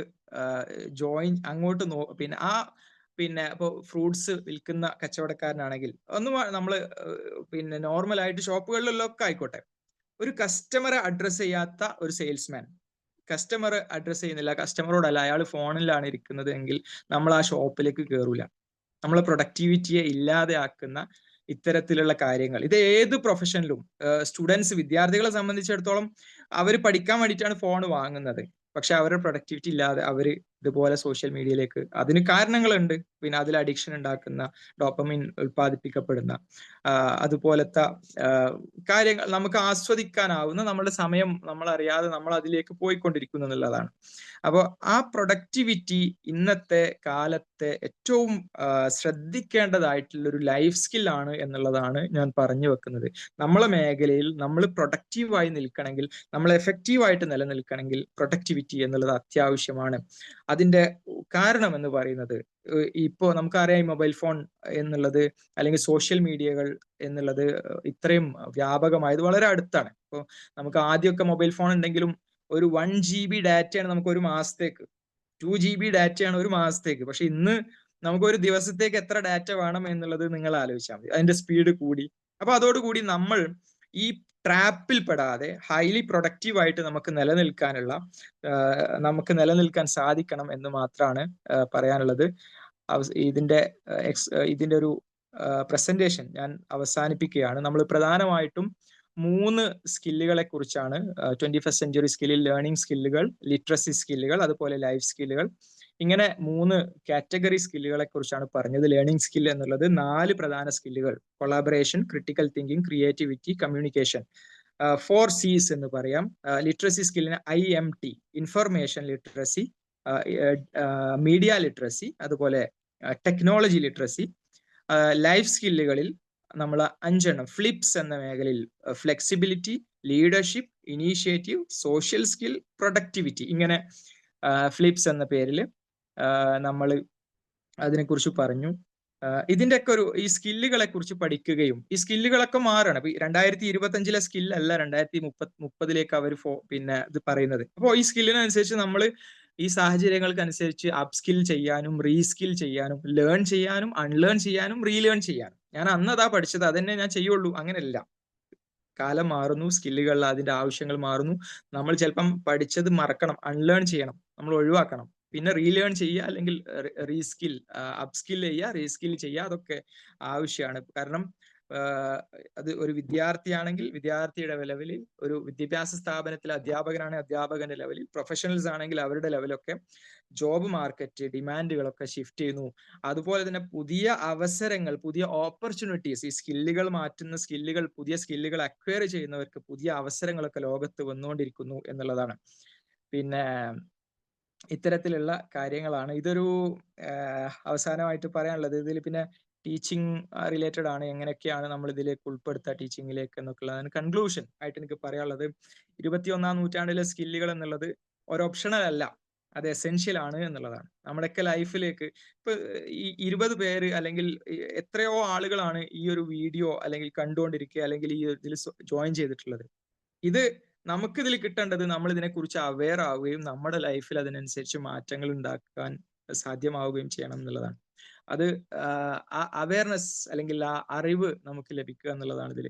പിന്നെ ഇപ്പോൾ ഫ്രൂട്ട്സ് വിൽക്കുന്ന കച്ചവടക്കാരനാണെങ്കിൽ നമ്മൾ പിന്നെ നോർമലായിട്ട് ഷോപ്പുകളിലൊക്കെ ആയിക്കോട്ടെ, ഒരു കസ്റ്റമറെ അഡ്രസ് ചെയ്യാത്ത ഒരു സെയിൽസ്മാൻ, കസ്റ്റമർ അഡ്രസ് ചെയ്യുന്നില്ല, കസ്റ്റമറോടല്ല, അയാൾ ഫോണിലാണ് ഇരിക്കുന്നത് എങ്കിൽ നമ്മൾ ആ ഷോപ്പിലേക്ക് കയറൂല. നമ്മളെ പ്രൊഡക്ടിവിറ്റിയെ ഇല്ലാതെ ആക്കുന്ന ഇത്തരത്തിലുള്ള കാര്യങ്ങൾ, ഇത് ഏത് പ്രൊഫഷനിലും, സ്റ്റുഡൻസ്, വിദ്യാർത്ഥികളെ സംബന്ധിച്ചിടത്തോളം അവർ പഠിക്കാൻ വേണ്ടിയിട്ടാണ് ഫോൺ വാങ്ങുന്നത്. പക്ഷെ അവരുടെ പ്രൊഡക്ടിവിറ്റി ഇല്ലാതെ അവർ ഇതുപോലെ സോഷ്യൽ മീഡിയയിലേക്ക്, അതിന് കാരണങ്ങളുണ്ട്. പിന്നെ അതിൽ അഡിക്ഷൻ ഉണ്ടാക്കുന്ന, ഡോപ്പമിൻ ഉൽപ്പാദിപ്പിക്കപ്പെടുന്ന അതുപോലത്തെ കാര്യങ്ങൾ, നമുക്ക് ആസ്വദിക്കാനാവുന്ന നമ്മുടെ സമയം നമ്മളറിയാതെ നമ്മൾ അതിലേക്ക് പോയിക്കൊണ്ടിരിക്കുന്നു എന്നുള്ളതാണ്. അപ്പോൾ ആ പ്രൊഡക്ടിവിറ്റി ഇന്നത്തെ കാലത്തെ ഏറ്റവും ശ്രദ്ധിക്കേണ്ടതായിട്ടുള്ള ഒരു ലൈഫ് സ്കില്ലാണ് എന്നുള്ളതാണ് ഞാൻ പറഞ്ഞു വെക്കുന്നത്. നമ്മളെ മേഖലയിൽ നമ്മൾ പ്രൊഡക്റ്റീവായി നിൽക്കണമെങ്കിൽ, നമ്മൾ എഫക്റ്റീവായിട്ട് നിലനിൽക്കണമെങ്കിൽ പ്രൊഡക്ടിവിറ്റി എന്നുള്ളത് അത്യാവശ്യമാണ്. അതിന്റെ കാരണം എന്ന് പറയുന്നത്, ഇപ്പോൾ നമുക്കറിയാം ഈ മൊബൈൽ ഫോൺ എന്നുള്ളത് അല്ലെങ്കിൽ സോഷ്യൽ മീഡിയകൾ എന്നുള്ളത് ഇത്രയും വ്യാപകമായത് വളരെ അടുത്താണ്. ഇപ്പോൾ നമുക്ക് ആദ്യമൊക്കെ മൊബൈൽ ഫോൺ ഉണ്ടെങ്കിലും ഒരു 1 GB ഡാറ്റയാണ് നമുക്ക് ഒരു മാസത്തേക്ക്, 2 GB ഡാറ്റയാണ് ഒരു മാസത്തേക്ക്. പക്ഷെ ഇന്ന് നമുക്ക് ഒരു ദിവസത്തേക്ക് എത്ര ഡാറ്റ വേണം എന്നുള്ളത് നിങ്ങൾ ആലോചിച്ചാൽ മതി. അതിന്റെ സ്പീഡ് കൂടി. അപ്പൊ അതോടുകൂടി നമ്മൾ ഈ ട്രാപ്പിൽ പെടാതെ ഹൈലി പ്രൊഡക്റ്റീവ് ആയിട്ട് നമുക്ക് നിലനിൽക്കാൻ സാധിക്കണം എന്ന് മാത്രമാണ് പറയാനുള്ളത്. ഇതിന്റെ ഒരു പ്രസന്റേഷൻ ഞാൻ അവസാനിപ്പിക്കുകയാണ്. നമ്മൾ പ്രധാനമായിട്ടും 3 സ്കില്ലുകളെ കുറിച്ചാണ്, 21st സെഞ്ച്വറി സ്കില്ലിൽ ലേണിംഗ് സ്കില്ലുകൾ, ലിറ്ററസി സ്കില്ലുകൾ, അതുപോലെ ലൈഫ് സ്കില്ലുകൾ, ഇങ്ങനെ 3 കാറ്റഗറി സ്കില്ലുകളെ കുറിച്ചാണ് പറഞ്ഞത്. ലേണിംഗ് സ്കിൽ എന്നുള്ളത് 4 പ്രധാന സ്കില്ലുകൾ: collaboration, critical thinking, creativity, communication, 4 C's എന്ന് പറയാം. ലിറ്ററസി സ്കില്ലിന് IMT, information literacy, media literacy, അതുപോലെ ടെക്നോളജി ലിറ്ററസി. ലൈഫ് സ്കില്ലുകളിൽ നമ്മൾ 5 എണ്ണം, ഫ്ലിപ്സ് എന്ന മേഖലയിൽ flexibility, leadership, initiative, social skill, productivity, ഇങ്ങനെ ഫ്ലിപ്സ് എന്ന പേരിൽ നമ്മൾ അതിനെക്കുറിച്ച് പറഞ്ഞു. ഇതിൻ്റെയൊക്കെ ഈ സ്കില്ലുകളെ കുറിച്ച് പഠിക്കുകയും, ഈ സ്കില്ലുകളൊക്കെ മാറണം. 2025 സ്കില്ലല്ല 2030 അവർ പിന്നെ ഇത് പറയുന്നത്. അപ്പോൾ ഈ സ്കില്ലിനനുസരിച്ച് നമ്മൾ ഈ സാഹചര്യങ്ങൾക്കനുസരിച്ച് അപ്സ്കിൽ ചെയ്യാനും റീസ്കിൽ ചെയ്യാനും, ലേൺ ചെയ്യാനും അൺലേൺ ചെയ്യാനും റീലേൺ ചെയ്യാനും. ഞാൻ അന്നതാ പഠിച്ചത്, അതന്നെ ഞാൻ ചെയ്യുള്ളൂ, അങ്ങനെയല്ല. കാലം മാറുന്നു, സ്കില്ലുകളിൽ അതിന്റെ ആവശ്യങ്ങൾ മാറുന്നു. നമ്മൾ ചിലപ്പം പഠിച്ചത് മറക്കണം, അൺലേൺ ചെയ്യണം, നമ്മൾ ഒഴിവാക്കണം, പിന്നെ റീലേൺ ചെയ്യുക, അല്ലെങ്കിൽ റീസ്കിൽ, അപ്സ്കിൽ ചെയ്യുക, റീസ്കിൽ ചെയ്യുക, അതൊക്കെ ആവശ്യമാണ്. കാരണം അത് ഒരു വിദ്യാർത്ഥിയാണെങ്കിൽ വിദ്യാർത്ഥിയുടെ ലെവലിൽ, ഒരു വിദ്യാഭ്യാസ സ്ഥാപനത്തിലെ അധ്യാപകനാണെങ്കിൽ അധ്യാപകന്റെ ലെവലിൽ, പ്രൊഫഷണൽസ് ആണെങ്കിൽ അവരുടെ ലെവലൊക്കെ ജോബ് മാർക്കറ്റ് ഡിമാൻഡുകളൊക്കെ ഷിഫ്റ്റ് ചെയ്യുന്നു. അതുപോലെ തന്നെ പുതിയ അവസരങ്ങൾ, പുതിയ ഓപ്പർച്യൂണിറ്റീസ്, ഈ സ്കില്ലുകൾ മാറ്റുന്ന സ്കില്ലുകൾ, പുതിയ സ്കില്ലുകൾ അക്വയർ ചെയ്യുന്നവർക്ക് പുതിയ അവസരങ്ങളൊക്കെ ലോകത്ത് വന്നുകൊണ്ടിരിക്കുന്നു എന്നുള്ളതാണ്. പിന്നെ ഇത്തരത്തിലുള്ള കാര്യങ്ങളാണ്. ഇതൊരു അവസാനമായിട്ട് പറയാനുള്ളത്. ഇതിൽ പിന്നെ ടീച്ചിങ് റിലേറ്റഡ് ആണ്, എങ്ങനെയൊക്കെയാണ് നമ്മൾ ഇതിലേക്ക് ഉൾപ്പെടുത്തുക ടീച്ചിങ്ങിലേക്ക് എന്നൊക്കെയുള്ളതാണ് കൺക്ലൂഷൻ ആയിട്ട് എനിക്ക് പറയാനുള്ളത്. 21ാം നൂറ്റാണ്ടിലെ സ്കില്ലുകൾ എന്നുള്ളത് ഒരു ഓപ്ഷണൽ അല്ല, അത് എസെൻഷ്യൽ ആണ് എന്നുള്ളതാണ്. നമ്മുടെയൊക്കെ ലൈഫിലേക്ക് ഇപ്പൊ ഈ 20 പേര് അല്ലെങ്കിൽ എത്രയോ ആളുകളാണ് ഈ ഒരു വീഡിയോ അല്ലെങ്കിൽ കണ്ടുകൊണ്ടിരിക്കുക, അല്ലെങ്കിൽ ഈ ഇതിൽ ജോയിൻ ചെയ്തിട്ടുള്ളത്. ഇത് നമുക്കിതിൽ കിട്ടേണ്ടത്, നമ്മൾ ഇതിനെക്കുറിച്ച് അവെയർ ആവുകയും നമ്മുടെ ലൈഫിൽ അതിനനുസരിച്ച് മാറ്റങ്ങൾ ഉണ്ടാക്കാൻ സാധ്യമാവുകയും ചെയ്യണം എന്നുള്ളതാണ്. അത് ആ അവയർനെസ് അല്ലെങ്കിൽ ആ അറിവ് നമുക്ക് ലഭിക്കുക എന്നുള്ളതാണ് ഇതിൽ.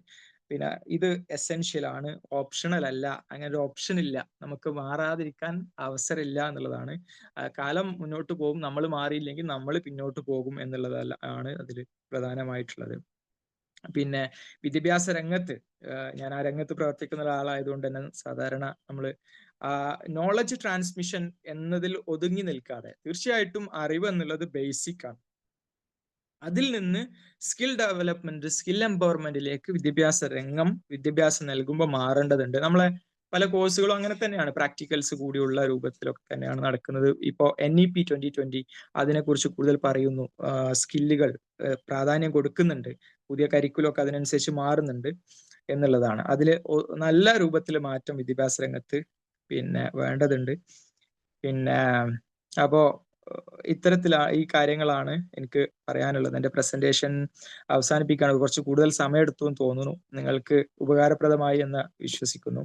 പിന്നെ ഇത് എസെൻഷ്യൽ ആണ്, ഓപ്ഷണൽ അല്ല, അങ്ങനെ ഒരു ഓപ്ഷൻ ഇല്ല, നമുക്ക് മാറാതിരിക്കാൻ അവസരമില്ല എന്നുള്ളതാണ്. കാലം മുന്നോട്ട് പോകും, നമ്മൾ മാറിയില്ലെങ്കിൽ നമ്മൾ പിന്നോട്ട് പോകും എന്നുള്ളതല്ല ആണ് അതിൽ പ്രധാനമായിട്ടുള്ളത്. പിന്നെ വിദ്യാഭ്യാസ രംഗത്ത് ഞാൻ ആ രംഗത്ത് പ്രവർത്തിക്കുന്ന ഒരാളായതുകൊണ്ട് തന്നെ സാധാരണ നമ്മൾ നോളജ് ട്രാൻസ്മിഷൻ എന്നതിൽ ഒതുങ്ങി നിൽക്കാതെ തീർച്ചയായിട്ടും അറിവ് എന്നുള്ളത് ബേസിക് ആണ്. അതിൽ നിന്ന് സ്കിൽ ഡെവലപ്മെന്റ്, സ്കിൽ എംപവർമെന്റിലേക്ക് വിദ്യാഭ്യാസം നൽകുമ്പോൾ മാറേണ്ടതുണ്ട്. നമ്മളെ പല കോഴ്സുകളും അങ്ങനെ തന്നെയാണ്, പ്രാക്ടിക്കൽസ് കൂടിയുള്ള രൂപത്തിലൊക്കെ തന്നെയാണ് നടക്കുന്നത്. ഇപ്പോൾ NEP 2020 അതിനെക്കുറിച്ച് കൂടുതൽ പറയുന്നു, സ്കില്ലുകൾ പ്രാധാന്യം കൊടുക്കുന്നുണ്ട്, പുതിയ കരിക്കുലമൊക്കെ അതിനനുസരിച്ച് മാറുന്നുണ്ട് എന്നുള്ളതാണ്. അതിൽ നല്ല രൂപത്തിൽ മാറ്റം വിദ്യാഭ്യാസ രംഗത്ത് പിന്നെ വേണ്ടതുണ്ട്. പിന്നെ അപ്പോ ഇത്തരത്തിൽ ഈ കാര്യങ്ങളാണ് എനിക്ക് പറയാനുള്ളത്. എൻ്റെ പ്രസന്റേഷൻ അവസാനിപ്പിക്കാൻ കുറച്ച് കൂടുതൽ സമയം എടുത്തു എന്ന് തോന്നുന്നു. നിങ്ങൾക്ക് ഉപകാരപ്രദമായി എന്ന് വിശ്വസിക്കുന്നു.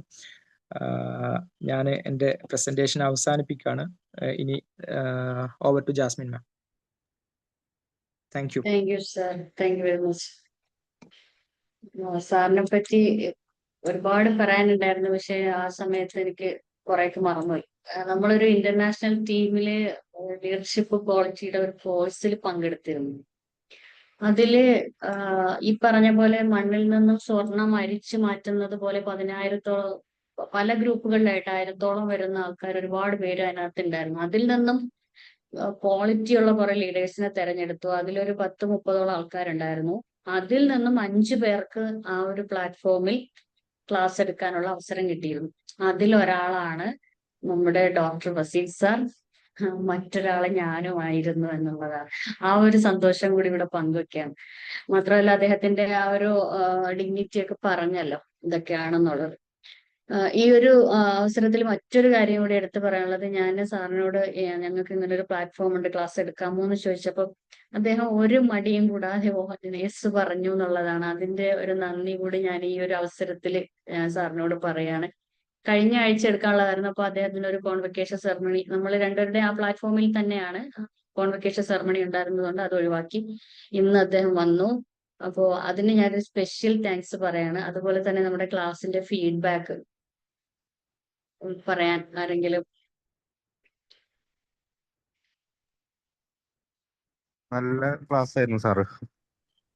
ഞാൻ എൻ്റെ പ്രസന്റേഷൻ അവസാനിപ്പിക്കുകയാണ്. ഇനി over to Jasmine ma'am. Thank you. Thank you sir, thank you very much. സാറിനെ പറ്റി ഒരുപാട് പറയാനുണ്ടായിരുന്നു, പക്ഷെ ആ സമയത്ത് എനിക്ക് കുറെയൊക്കെ മറന്നുപോയി. നമ്മളൊരു ഇന്റർനാഷണൽ ടീമില് ലീഡർഷിപ്പ് ക്വാളിറ്റിയുടെ ഒരു കോഴ്സിൽ പങ്കെടുത്തിരുന്നു. അതില് ഈ പറഞ്ഞ പോലെ മണ്ണിൽ നിന്നും സ്വർണം അരിച്ചു മാറ്റുന്നത് പോലെ 10,000-ഓളം പല ഗ്രൂപ്പുകളിലായിട്ട് 1000-ഓളം വരുന്ന ആൾക്കാർ, ഒരുപാട് പേര് അതിനകത്ത് ഉണ്ടായിരുന്നു. അതിൽ നിന്നും ക്വാളിറ്റി ഉള്ള കുറെ ലീഡേഴ്സിനെ തെരഞ്ഞെടുത്തു. അതിലൊരു 10-30-ഓളം ആൾക്കാരുണ്ടായിരുന്നു. അതിൽ നിന്നും 5 പേർക്ക് ആ ഒരു പ്ലാറ്റ്ഫോമിൽ ക്ലാസ് എടുക്കാനുള്ള അവസരം കിട്ടിയിരുന്നു. അതിലൊരാളാണ് നമ്മുടെ ഡോക്ടർ വസീഫ് സാർ, മറ്റൊരാളെ ഞാനുമായിരുന്നു എന്നുള്ളതാണ്. ആ ഒരു സന്തോഷം കൂടി ഇവിടെ പങ്കുവെക്കാം. മാത്രമല്ല അദ്ദേഹത്തിന്റെ ആ ഒരു ഡിഗ്നിറ്റി ഒക്കെ പറഞ്ഞല്ലോ ഇതൊക്കെയാണെന്നുള്ളത്. ഈ ഒരു അവസരത്തിൽ മറ്റൊരു കാര്യം കൂടി എടുത്തു പറയാനുള്ളത്, ഞാൻ സാറിനോട് ഞങ്ങൾക്ക് ഇങ്ങനെ ഒരു പ്ലാറ്റ്ഫോം ഉണ്ട്, ക്ലാസ് എടുക്കാമോ എന്ന് ചോദിച്ചപ്പോൾ അദ്ദേഹം ഒരു മടിയും കൂടാതെ യെസ് പറഞ്ഞു എന്നുള്ളതാണ്. അതിന്റെ ഒരു നന്ദി കൂടി ഞാൻ ഈ ഒരു അവസരത്തിൽ സാറിനോട് പറയാണ്. കഴിഞ്ഞ ആഴ്ച എടുക്കാനുള്ളതായിരുന്നു. അപ്പൊ അദ്ദേഹത്തിന് ഒരു കോൺവെക്കേഷൻ സെറമണി, നമ്മൾ രണ്ടുപേരുടെ ആ പ്ലാറ്റ്ഫോമിൽ തന്നെയാണ് കോൺവെക്കേഷൻ സെറമണി ഉണ്ടായിരുന്നതുകൊണ്ട് അത് ഒഴിവാക്കി ഇന്ന് അദ്ദേഹം വന്നു. അപ്പോ അതിന് ഞാനൊരു സ്പെഷ്യൽ താങ്ക്സ് പറയാണ്. അതുപോലെ തന്നെ നമ്മുടെ ക്ലാസ്സിന്റെ ഫീഡ്ബാക്ക് പറയാൻ ആരെങ്കിലും? നല്ല ക്ലാസ് ആയിരുന്നു സാറ്.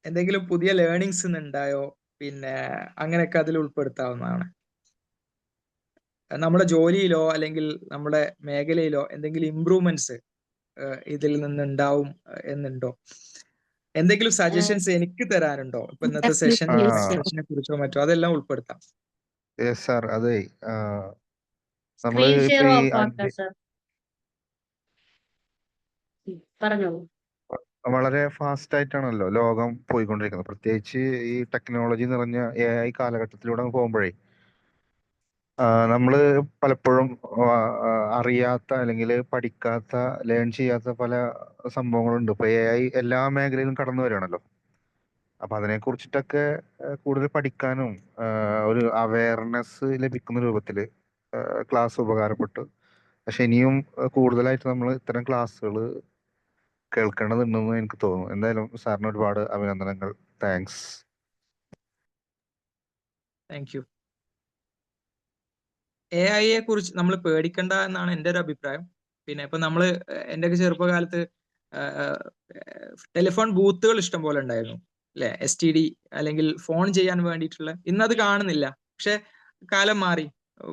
എന്തെങ്കിലും പുതിയ ലേണിങ്സ് ഉണ്ടായോ? പിന്നെ അങ്ങനെയൊക്കെ അതിൽ ഉൾപ്പെടുത്താവുന്നതാണ്. നമ്മുടെ ജോലിയിലോ അല്ലെങ്കിൽ നമ്മുടെ മേഖലയിലോ എന്തെങ്കിലും ഇംപ്രൂവ്മെന്റ്സ് ഇതിൽ നിന്നുണ്ടാവും എന്നുണ്ടോ? എന്തെങ്കിലും സജഷൻസ് എനിക്ക് തരാനുണ്ടോ? ഇപ്പൊ ഇന്നത്തെ സെഷനെ കുറിച്ചോ മറ്റോ അതെല്ലാം ഉൾപ്പെടുത്താം. സാർ അതെ, നമ്മള് സ്ക്രീൻ ഷെയർ ഇപ്പൊ ഈ ഓഫ് ആക്കാം സർ, പറഞ്ഞോളൂ. വളരെ ഫാസ്റ്റ് ആയിട്ടാണല്ലോ ലോകം പോയിക്കൊണ്ടിരിക്കുന്നത്. പ്രത്യേകിച്ച് ഈ ടെക്നോളജി നിറഞ്ഞ AI കാലഘട്ടത്തിലൂടെ പോകുമ്പോഴേ നമ്മള് പലപ്പോഴും അറിയാത്ത അല്ലെങ്കിൽ പഠിക്കാത്ത, ലേൺ ചെയ്യാത്ത പല സംഭവങ്ങളുണ്ട്. ഇപ്പൊ AI എല്ലാ മേഖലയിലും കടന്നു വരികയാണല്ലോ. അപ്പൊ അതിനെ കുറിച്ചിട്ടൊക്കെ കൂടുതൽ പഠിക്കാനും ഒരു അവയർനെസ് ലഭിക്കുന്ന രൂപത്തില് ക്ലാസ് ഉപകാരപ്പെട്ടു. പക്ഷെ ഇനിയും കൂടുതലായിട്ട് നമ്മൾ ഇത്തരം ക്ലാസ്സുകൾ കേൾക്കേണ്ടതുണ്ടെന്ന് എനിക്ക് തോന്നുന്നു. എന്തായാലും സാറിന് ഒരുപാട് അഭിനന്ദനങ്ങൾ. താങ്ക്സ്. Thank you. AI കുറിച്ച് നമ്മൾ പേടിക്കണ്ട എന്നാണ് എൻ്റെ ഒരു അഭിപ്രായം. പിന്നെ ഇപ്പൊ നമ്മള് എൻ്റെയൊക്കെ ചെറുപ്പകാലത്ത് ടെലിഫോൺ ബൂത്തുകൾ ഇഷ്ടം പോലെ ഉണ്ടായിരുന്നു അല്ലെ, STD അല്ലെങ്കിൽ ഫോൺ ചെയ്യാൻ വേണ്ടിയിട്ടുള്ള. ഇന്നത് കാണുന്നില്ല, പക്ഷെ കാലം മാറി.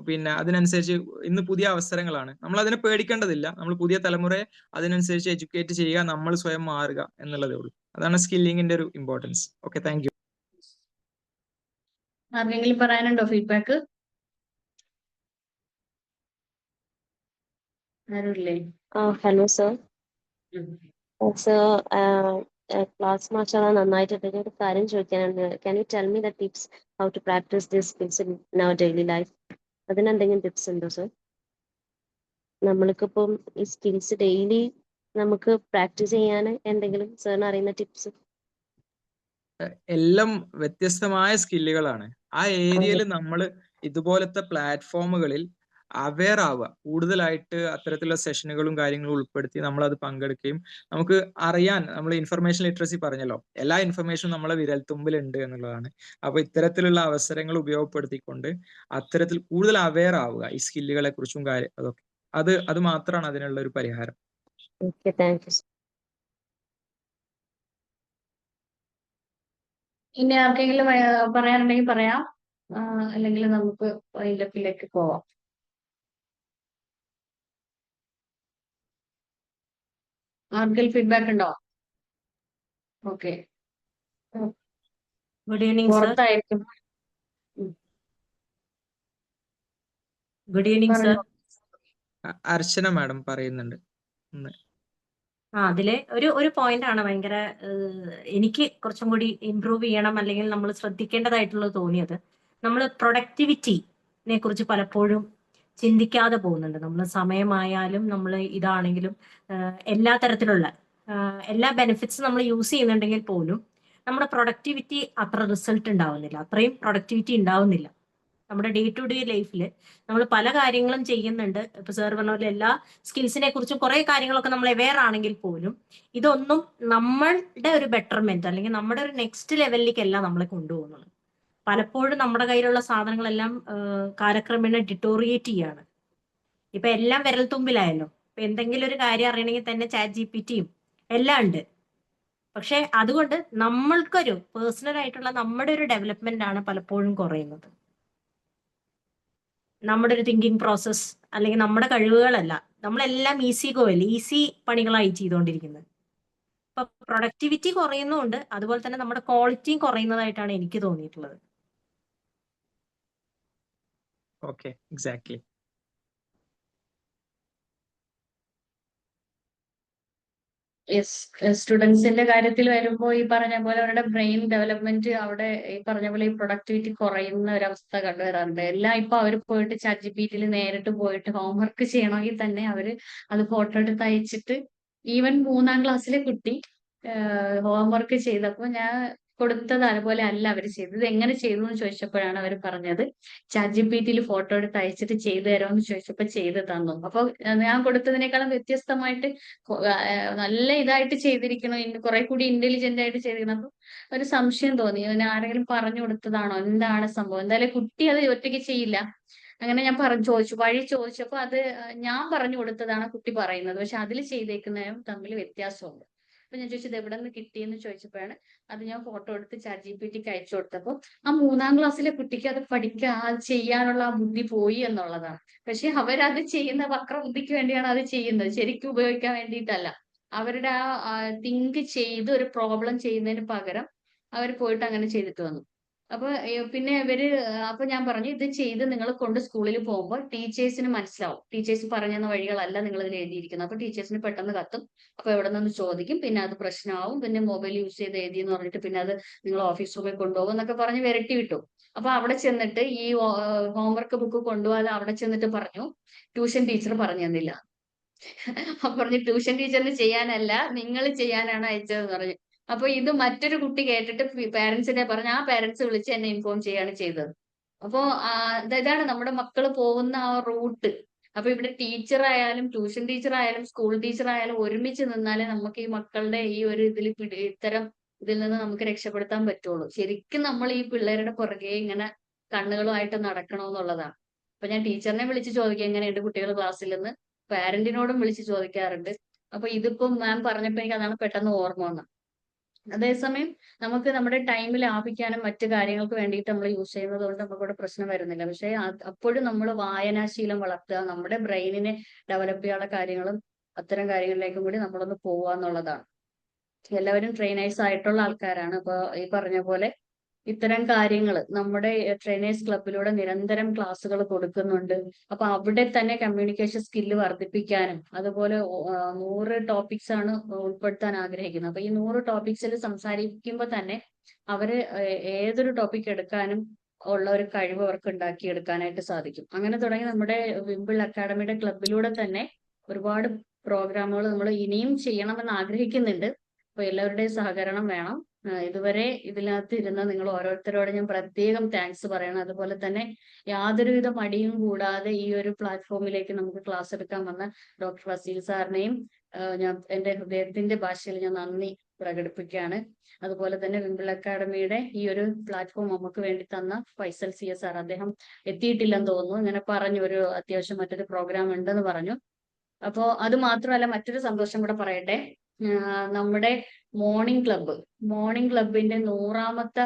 പിന്നെ അതിനനുസരിച്ച് ഇന്ന് പുതിയ അവസരങ്ങളാണ്. നമ്മൾ അതിനെ പേടിക്കേണ്ടതില്ല. നമ്മൾ പുതിയ തലമുറയെ അതിനനുസരിച്ച് എഡ്യൂക്കേറ്റ് ചെയ്യുക, നമ്മൾ സ്വയം മാറുക എന്നുള്ളതേ ഉള്ളൂ. അതാണ് സ്കില്ലിങ്ങിന്റെ ഒരു ഇമ്പോർട്ടൻസ്. Okay, thank you. ആർക്കെങ്കിലും പറയാനുണ്ടോ ഫീഡ്ബാക്ക്? ആരുമില്ലേ? Hello sir. സർ, ക്ലാസ് മാഷാ നന്നായിട്ടുണ്ട്. ഒരു കാര്യം ചോദിക്കാനുണ്ട്. Can you tell me the tips how to practise this skills in our daily life? അതിനെന്തെങ്കിലും ടിപ്സ് ഉണ്ടോ സർ? നമ്മൾക്കിപ്പം ഈ സ്കിൽസ് ഡെയിലി നമുക്ക് പ്രാക്ടീസ് ചെയ്യാൻ എന്തെങ്കിലും സാറിന് അറിയുന്ന ടിപ്സ്? എല്ലാം വ്യത്യസ്തമായ സ്കില്ലുകളാണ്. ആ ഏരിയയിൽ നമ്മൾ ഇതുപോലത്തെ പ്ലാറ്റ്ഫോമുകളിൽ അവെയർ ആവുക, കൂടുതലായിട്ട് അത്തരത്തിലുള്ള സെഷനുകളും കാര്യങ്ങളും ഉൾപ്പെടുത്തി നമ്മളത് പങ്കെടുക്കുകയും നമുക്ക് അറിയാൻ, നമ്മൾ ഇൻഫർമേഷൻ ലിറ്ററസി പറഞ്ഞല്ലോ, എല്ലാ ഇൻഫർമേഷനും നമ്മളെ വിരൽത്തുമ്പിലുണ്ട് എന്നുള്ളതാണ്. അപ്പൊ ഇത്തരത്തിലുള്ള അവസരങ്ങൾ ഉപയോഗപ്പെടുത്തിക്കൊണ്ട് അത്തരത്തിൽ കൂടുതൽ അവെയർ ആവുക ഈ സ്കില്ലുകളെ കുറിച്ചും കാര്യം അതൊക്കെ, അത് മാത്രമാണ് അതിനുള്ള ഒരു പരിഹാരം. Okay, thank you. ഇനി ആർക്കെങ്കിലും പറയാനുണ്ടെങ്കിൽ പറയാം, അല്ലെങ്കിൽ നമുക്ക് വൈൻഡപ്പിലേക്ക് പോവാം. ആർക്കെങ്കിലും ഫീഡ്ബാക്ക് ഉണ്ടോ? Okay, good evening sir. പുറത്തായിരിക്കും. Good evening sir. Archana madam പറയുന്നുണ്ട്. അതിലെ ഒരു പോയിന്റ് ആണ് ഭയങ്കര എനിക്ക് കുറച്ചും കൂടി ഇംപ്രൂവ് ചെയ്യണം, അല്ലെങ്കിൽ നമ്മൾ ശ്രദ്ധിക്കേണ്ടതായിട്ടുള്ളത് തോന്നിയത്, നമ്മൾ പ്രൊഡക്ടിവിറ്റിനെ കുറിച്ച് പലപ്പോഴും ചിന്തിക്കാതെ പോകുന്നുണ്ട്. നമ്മൾ സമയമായാലും നമ്മൾ ഇതാണെങ്കിലും എല്ലാ തരത്തിലുള്ള എല്ലാ ബെനിഫിറ്റ്സ് നമ്മൾ യൂസ് ചെയ്യുന്നുണ്ടെങ്കിൽ പോലും നമ്മുടെ പ്രൊഡക്ടിവിറ്റി അത്ര റിസൾട്ട് ഉണ്ടാവുന്നില്ല, അത്രയും പ്രൊഡക്ടിവിറ്റി ഉണ്ടാവുന്നില്ല. നമ്മുടെ ഡേ ടു ഡേ ലൈഫിൽ നമ്മൾ പല കാര്യങ്ങളും ചെയ്യുന്നുണ്ട്. ഇപ്പൊ സാർ പറഞ്ഞ പോലെ എല്ലാ സ്കിൽസിനെ കുറിച്ചും കുറെ കാര്യങ്ങളൊക്കെ നമ്മൾ അവെയർ ആണെങ്കിൽ പോലും ഇതൊന്നും നമ്മളുടെ ഒരു ബെറ്റർമെന്റ് അല്ലെങ്കിൽ നമ്മുടെ ഒരു നെക്സ്റ്റ് ലെവലിലേക്കല്ല നമ്മളെ കൊണ്ടുപോകുന്നത്. പലപ്പോഴും നമ്മുടെ കയ്യിലുള്ള സാധനങ്ങളെല്ലാം കാലക്രമേണ ഡിറ്റോറിയേറ്റ് ചെയ്യാണ്. ഇപ്പൊ എല്ലാം വിരൽത്തുമ്പിലായല്ലോ. ഇപ്പൊ എന്തെങ്കിലും ഒരു കാര്യം അറിയണമെങ്കിൽ തന്നെ ChatGPT-യും എല്ലാം ഉണ്ട്. പക്ഷെ അതുകൊണ്ട് നമ്മൾക്കൊരു പേഴ്സണൽ ആയിട്ടുള്ള നമ്മുടെ ഒരു ഡെവലപ്മെന്റ് ആണ് പലപ്പോഴും കുറയുന്നത്. നമ്മുടെ ഒരു തിങ്കിങ് പ്രോസസ് അല്ലെങ്കിൽ നമ്മുടെ കഴിവുകളല്ല, നമ്മളെല്ലാം ഈസി പണികളായി ചെയ്തുകൊണ്ടിരിക്കുന്നത്. അപ്പൊ പ്രൊഡക്ടിവിറ്റി കുറയുന്നുണ്ട്, അതുപോലെ തന്നെ നമ്മുടെ ക്വാളിറ്റിയും കുറയുന്നതായിട്ടാണ് എനിക്ക് തോന്നിയിട്ടുള്ളത്. Okay, exactly. സ്റ്റുഡൻസിന്റെ കാര്യത്തിൽ വരുമ്പോൾ ഈ പറഞ്ഞ പോലെ അവരുടെ ബ്രെയിൻ ഡെവലപ്മെന്റ് അവിടെ ഈ പറഞ്ഞ പോലെ ഈ പ്രൊഡക്ടിവിറ്റി കുറയുന്ന ഒരവസ്ഥ കണ്ടുവരാറുണ്ട്. എല്ലാം ഇപ്പൊ അവർ പോയിട്ട് ChatGPT-യിൽ നേരിട്ട് പോയിട്ട് ഹോംവർക്ക് ചെയ്യണമെങ്കിൽ തന്നെ അവര് അത് ഫോട്ടോ എടുത്ത് അയച്ചിട്ട്, ഈവൻ 3ാം ക്ലാസ്സിലെ കുട്ടി ഹോംവർക്ക് ചെയ്തപ്പോൾ ഞാൻ കൊടുത്തത് അതുപോലെ അല്ല അവർ ചെയ്തത്. എങ്ങനെ ചെയ്തു എന്ന് ചോദിച്ചപ്പോഴാണ് അവർ പറഞ്ഞത് ChatGPT-യിൽ ഫോട്ടോ എടുത്ത് അയച്ചിട്ട് ചെയ്തു തരുമെന്ന് ചോദിച്ചപ്പോൾ ചെയ്ത് തന്നു. അപ്പൊ ഞാൻ കൊടുത്തതിനേക്കാളും വ്യത്യസ്തമായിട്ട് നല്ല ഇതായിട്ട് ചെയ്തിരിക്കണോ, കുറെ കൂടി ഇന്റലിജന്റ് ആയിട്ട് ചെയ്തിരിക്കണം. അപ്പൊ ഒരു സംശയം തോന്നി, അതിന് ആരെങ്കിലും പറഞ്ഞു കൊടുത്തതാണോ, എന്താണ് സംഭവം? എന്തായാലും കുട്ടി അത് ഒറ്റയ്ക്ക് ചെയ്യില്ല. അങ്ങനെ ഞാൻ ചോദിച്ചു, വഴി ചോദിച്ചപ്പോ അത് ഞാൻ പറഞ്ഞു കൊടുത്തതാണ് കുട്ടി പറയുന്നത്, പക്ഷെ അതിൽ ചെയ്തേക്കുന്നതും തമ്മിൽ വ്യത്യാസമുണ്ട്. അപ്പൊ ഞാൻ ചോദിച്ചത് എവിടെ നിന്ന് കിട്ടിയെന്ന് ചോദിച്ചപ്പോഴാണ് അത് ഞാൻ ഫോട്ടോ എടുത്ത് ChatGPT-ക്ക് അയച്ചു കൊടുത്തപ്പോൾ ആ 3ാം ക്ലാസ്സിലെ കുട്ടിക്ക് അത് അത് ചെയ്യാനുള്ള ആ ബുദ്ധി പോയി എന്നുള്ളതാണ്. പക്ഷെ അവരത് ചെയ്യുന്ന വക്രബുദ്ധിക്ക് വേണ്ടിയാണ് അത് ചെയ്യുന്നത്, ശരിക്കും ഉപയോഗിക്കാൻ വേണ്ടിയിട്ടല്ല. അവരുടെ ആ തിങ്ക് ചെയ്ത് ഒരു പ്രോബ്ലം ചെയ്യുന്നതിന് പകരം അവർ പോയിട്ട് അങ്ങനെ ചെയ്തിട്ട് വന്നു. അപ്പൊ പിന്നെ അപ്പൊ ഞാൻ പറഞ്ഞു, ഇത് ചെയ്ത് നിങ്ങൾ കൊണ്ട് സ്കൂളിൽ പോകുമ്പോൾ ടീച്ചേഴ്സിന് മനസ്സിലാവും, ടീച്ചേഴ്സ് പറഞ്ഞെന്ന വഴികളല്ല നിങ്ങൾ ഇതിൽ എഴുതിയിരിക്കുന്നത്. അപ്പൊ ടീച്ചേഴ്സിന് പെട്ടെന്ന് കത്തും, അപ്പൊ എവിടെ നിന്ന് ചോദിക്കും, പിന്നെ അത് പ്രശ്നമാവും, പിന്നെ മൊബൈൽ യൂസ് ചെയ്ത് എഴുതി എന്ന് പറഞ്ഞിട്ട് പിന്നെ അത് നിങ്ങൾ ഓഫീസ് റൂമിൽ കൊണ്ടുപോകും എന്നൊക്കെ പറഞ്ഞ് വിരട്ടി വിട്ടു. അപ്പൊ അവിടെ ചെന്നിട്ട് ഈ ഹോംവർക്ക് ബുക്ക് കൊണ്ടുപോകാതെ അവിടെ ചെന്നിട്ട് പറഞ്ഞു ട്യൂഷൻ ടീച്ചർ പറഞ്ഞു തന്നില്ല. അപ്പൊ പറഞ്ഞു ട്യൂഷൻ ടീച്ചറിന് ചെയ്യാനല്ല, നിങ്ങൾ ചെയ്യാനാണ് അയച്ചതെന്ന് പറഞ്ഞു. അപ്പൊ ഇത് മറ്റൊരു കുട്ടി കേട്ടിട്ട് പാരന്റ്സിനെ പറഞ്ഞ് ആ പാരന്റ്സ് വിളിച്ച് എന്നെ ഇൻഫോം ചെയ്യാണ് ചെയ്തത്. അപ്പോ ഇതാണ് നമ്മുടെ മക്കൾ പോകുന്ന ആ റൂട്ട്. അപ്പൊ ഇവിടെ ടീച്ചർ ആയാലും ട്യൂഷൻ ടീച്ചർ ആയാലും സ്കൂൾ ടീച്ചർ ആയാലും ഒരുമിച്ച് നിന്നാലേ നമുക്ക് ഈ മക്കളുടെ ഈ ഒരു ഇതിൽ നിന്ന് നമുക്ക് രക്ഷപ്പെടുത്താൻ പറ്റുള്ളൂ. ശരിക്കും നമ്മൾ ഈ പിള്ളേരുടെ പുറകെ ഇങ്ങനെ കണ്ണുകളുമായിട്ട് നടക്കണമെന്നുള്ളതാണ്. അപ്പൊ ഞാൻ ടീച്ചറിനെ വിളിച്ച് ചോദിക്കുക എങ്ങനെയുണ്ട് കുട്ടികൾ ക്ലാസ്സിൽ നിന്ന്, പാരന്റിനോടും വിളിച്ച് ചോദിക്കാറുണ്ട്. അപ്പൊ ഇതിപ്പോ മാം പറഞ്ഞപ്പോ എനിക്ക് അതാണ് പെട്ടെന്ന് ഓർമ്മ വന്നത്. അതേസമയം നമുക്ക് നമ്മുടെ ടൈം ലാഭിക്കാനും മറ്റു കാര്യങ്ങൾക്ക് വേണ്ടിയിട്ട് നമ്മൾ യൂസ് ചെയ്യുന്നത് കൊണ്ട് നമുക്കിവിടെ പ്രശ്നം വരുന്നില്ല. പക്ഷെ അപ്പോഴും നമ്മൾ വായനാശീലം വളർത്തുക, നമ്മുടെ ബ്രെയിനിനെ ഡെവലപ്പ് ചെയ്യാനുള്ള കാര്യങ്ങളും അത്തരം കാര്യങ്ങളിലേക്കും കൂടി നമ്മളൊന്ന് പോവുക എന്നുള്ളതാണ്. എല്ലാവരും ട്രെയിനേഴ്സ് ആയിട്ടുള്ള ആൾക്കാരാണ്. അപ്പൊ ഈ പറഞ്ഞ പോലെ ഇത്തരം കാര്യങ്ങൾ നമ്മുടെ ട്രെയിനേഴ്സ് ക്ലബിലൂടെ നിരന്തരം ക്ലാസ്സുകൾ കൊടുക്കുന്നുണ്ട്. അപ്പൊ അവിടെ തന്നെ കമ്മ്യൂണിക്കേഷൻ സ്കില്ല് വർദ്ധിപ്പിക്കാനും, അതുപോലെ 100 ടോപ്പിക്സ് ആണ് ഉൾപ്പെടുത്താൻ ആഗ്രഹിക്കുന്നത്. അപ്പൊ ഈ 100 ടോപ്പിക്സിൽ സംസാരിക്കുമ്പോൾ തന്നെ അവര് ഏതൊരു ടോപ്പിക് എടുക്കാനും ഉള്ള ഒരു കഴിവ് അവർക്ക് ഉണ്ടാക്കിയെടുക്കാനായിട്ട് സാധിക്കും. അങ്ങനെ തുടങ്ങി നമ്മുടെ വിംബിൾ അക്കാഡമിയുടെ ക്ലബിലൂടെ തന്നെ ഒരുപാട് പ്രോഗ്രാമുകൾ നമ്മൾ ഇനിയും ചെയ്യണമെന്ന് ആഗ്രഹിക്കുന്നുണ്ട്. അപ്പൊ എല്ലാവരുടെയും സഹകരണം വേണം. ഇതുവരെ ഇതിനകത്ത് ഇരുന്ന നിങ്ങൾ ഓരോരുത്തരോട് ഞാൻ പ്രത്യേകം താങ്ക്സ് പറയണം. അതുപോലെ തന്നെ യാതൊരുവിധ മടിയും കൂടാതെ ഈ ഒരു പ്ലാറ്റ്ഫോമിലേക്ക് നമുക്ക് ക്ലാസ് എടുക്കാൻ വന്ന ഡോക്ടർ ഫസീൽ സാറിനെയും ഞാൻ എൻ്റെ ഹൃദയത്തിന്റെ ഭാഷയിൽ ഞാൻ നന്ദി പ്രകടിപ്പിക്കുകയാണ്. അതുപോലെ തന്നെ വിംബിൾ അക്കാഡമിയുടെ ഈ ഒരു പ്ലാറ്റ്ഫോം നമുക്ക് വേണ്ടി തന്ന ഫൈസൽ CS സാർ, അദ്ദേഹം എത്തിയിട്ടില്ലെന്ന് തോന്നുന്നു, ഇങ്ങനെ പറഞ്ഞു ഒരു അത്യാവശ്യം മറ്റൊരു പ്രോഗ്രാം ഉണ്ടെന്ന് പറഞ്ഞു. അപ്പോ അത് മാത്രമല്ല, മറ്റൊരു സന്തോഷം കൂടെ പറയട്ടെ. നമ്മുടെ മോർണിംഗ് ക്ലബിന്റെ 100ാമത്തെ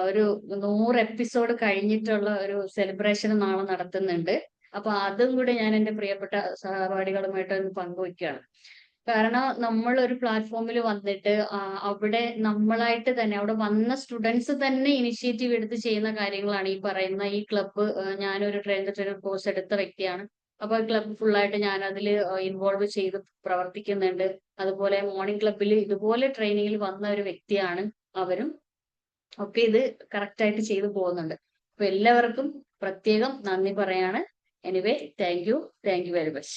ഒരു 100 എപ്പിസോഡ് കഴിഞ്ഞിട്ടുള്ള ഒരു സെലിബ്രേഷൻ നാളെ നടത്തുന്നുണ്ട്. അപ്പൊ അതും കൂടെ ഞാൻ എൻ്റെ പ്രിയപ്പെട്ട സഹപാഠികളുമായിട്ട് ഒന്ന് പങ്കുവയ്ക്കുകയാണ്. കാരണം നമ്മൾ ഒരു പ്ലാറ്റ്ഫോമിൽ വന്നിട്ട് അവിടെ നമ്മളായിട്ട് തന്നെ അവിടെ വന്ന സ്റ്റുഡൻസ് തന്നെ ഇനിഷ്യേറ്റീവ് എടുത്ത് ചെയ്യുന്ന കാര്യങ്ങളാണ് ഈ പറയുന്ന ഈ ക്ലബ്ബ്. ഞാനൊരു ട്രെയിനർ കോഴ്സ് എടുത്ത വ്യക്തിയാണ്. അപ്പൊ ക്ലബ്ബ് ഫുള്ളായിട്ട് ഞാൻ അതിൽ ഇൻവോൾവ് ചെയ്ത് പ്രവർത്തിക്കുന്നുണ്ട്. അതുപോലെ മോർണിംഗ് ക്ലബ്ബിൽ ഇതുപോലെ ട്രെയിനിങ്ങിൽ വന്ന ഒരു വ്യക്തിയാണ് അവരും. ഒക്കെ ഇത് കറക്റ്റ് ആയിട്ട് ചെയ്തു പോകുന്നുണ്ട്. അപ്പൊ എല്ലാവർക്കും പ്രത്യേകം നന്ദി പറയാണ്. Anyway, thank you very much.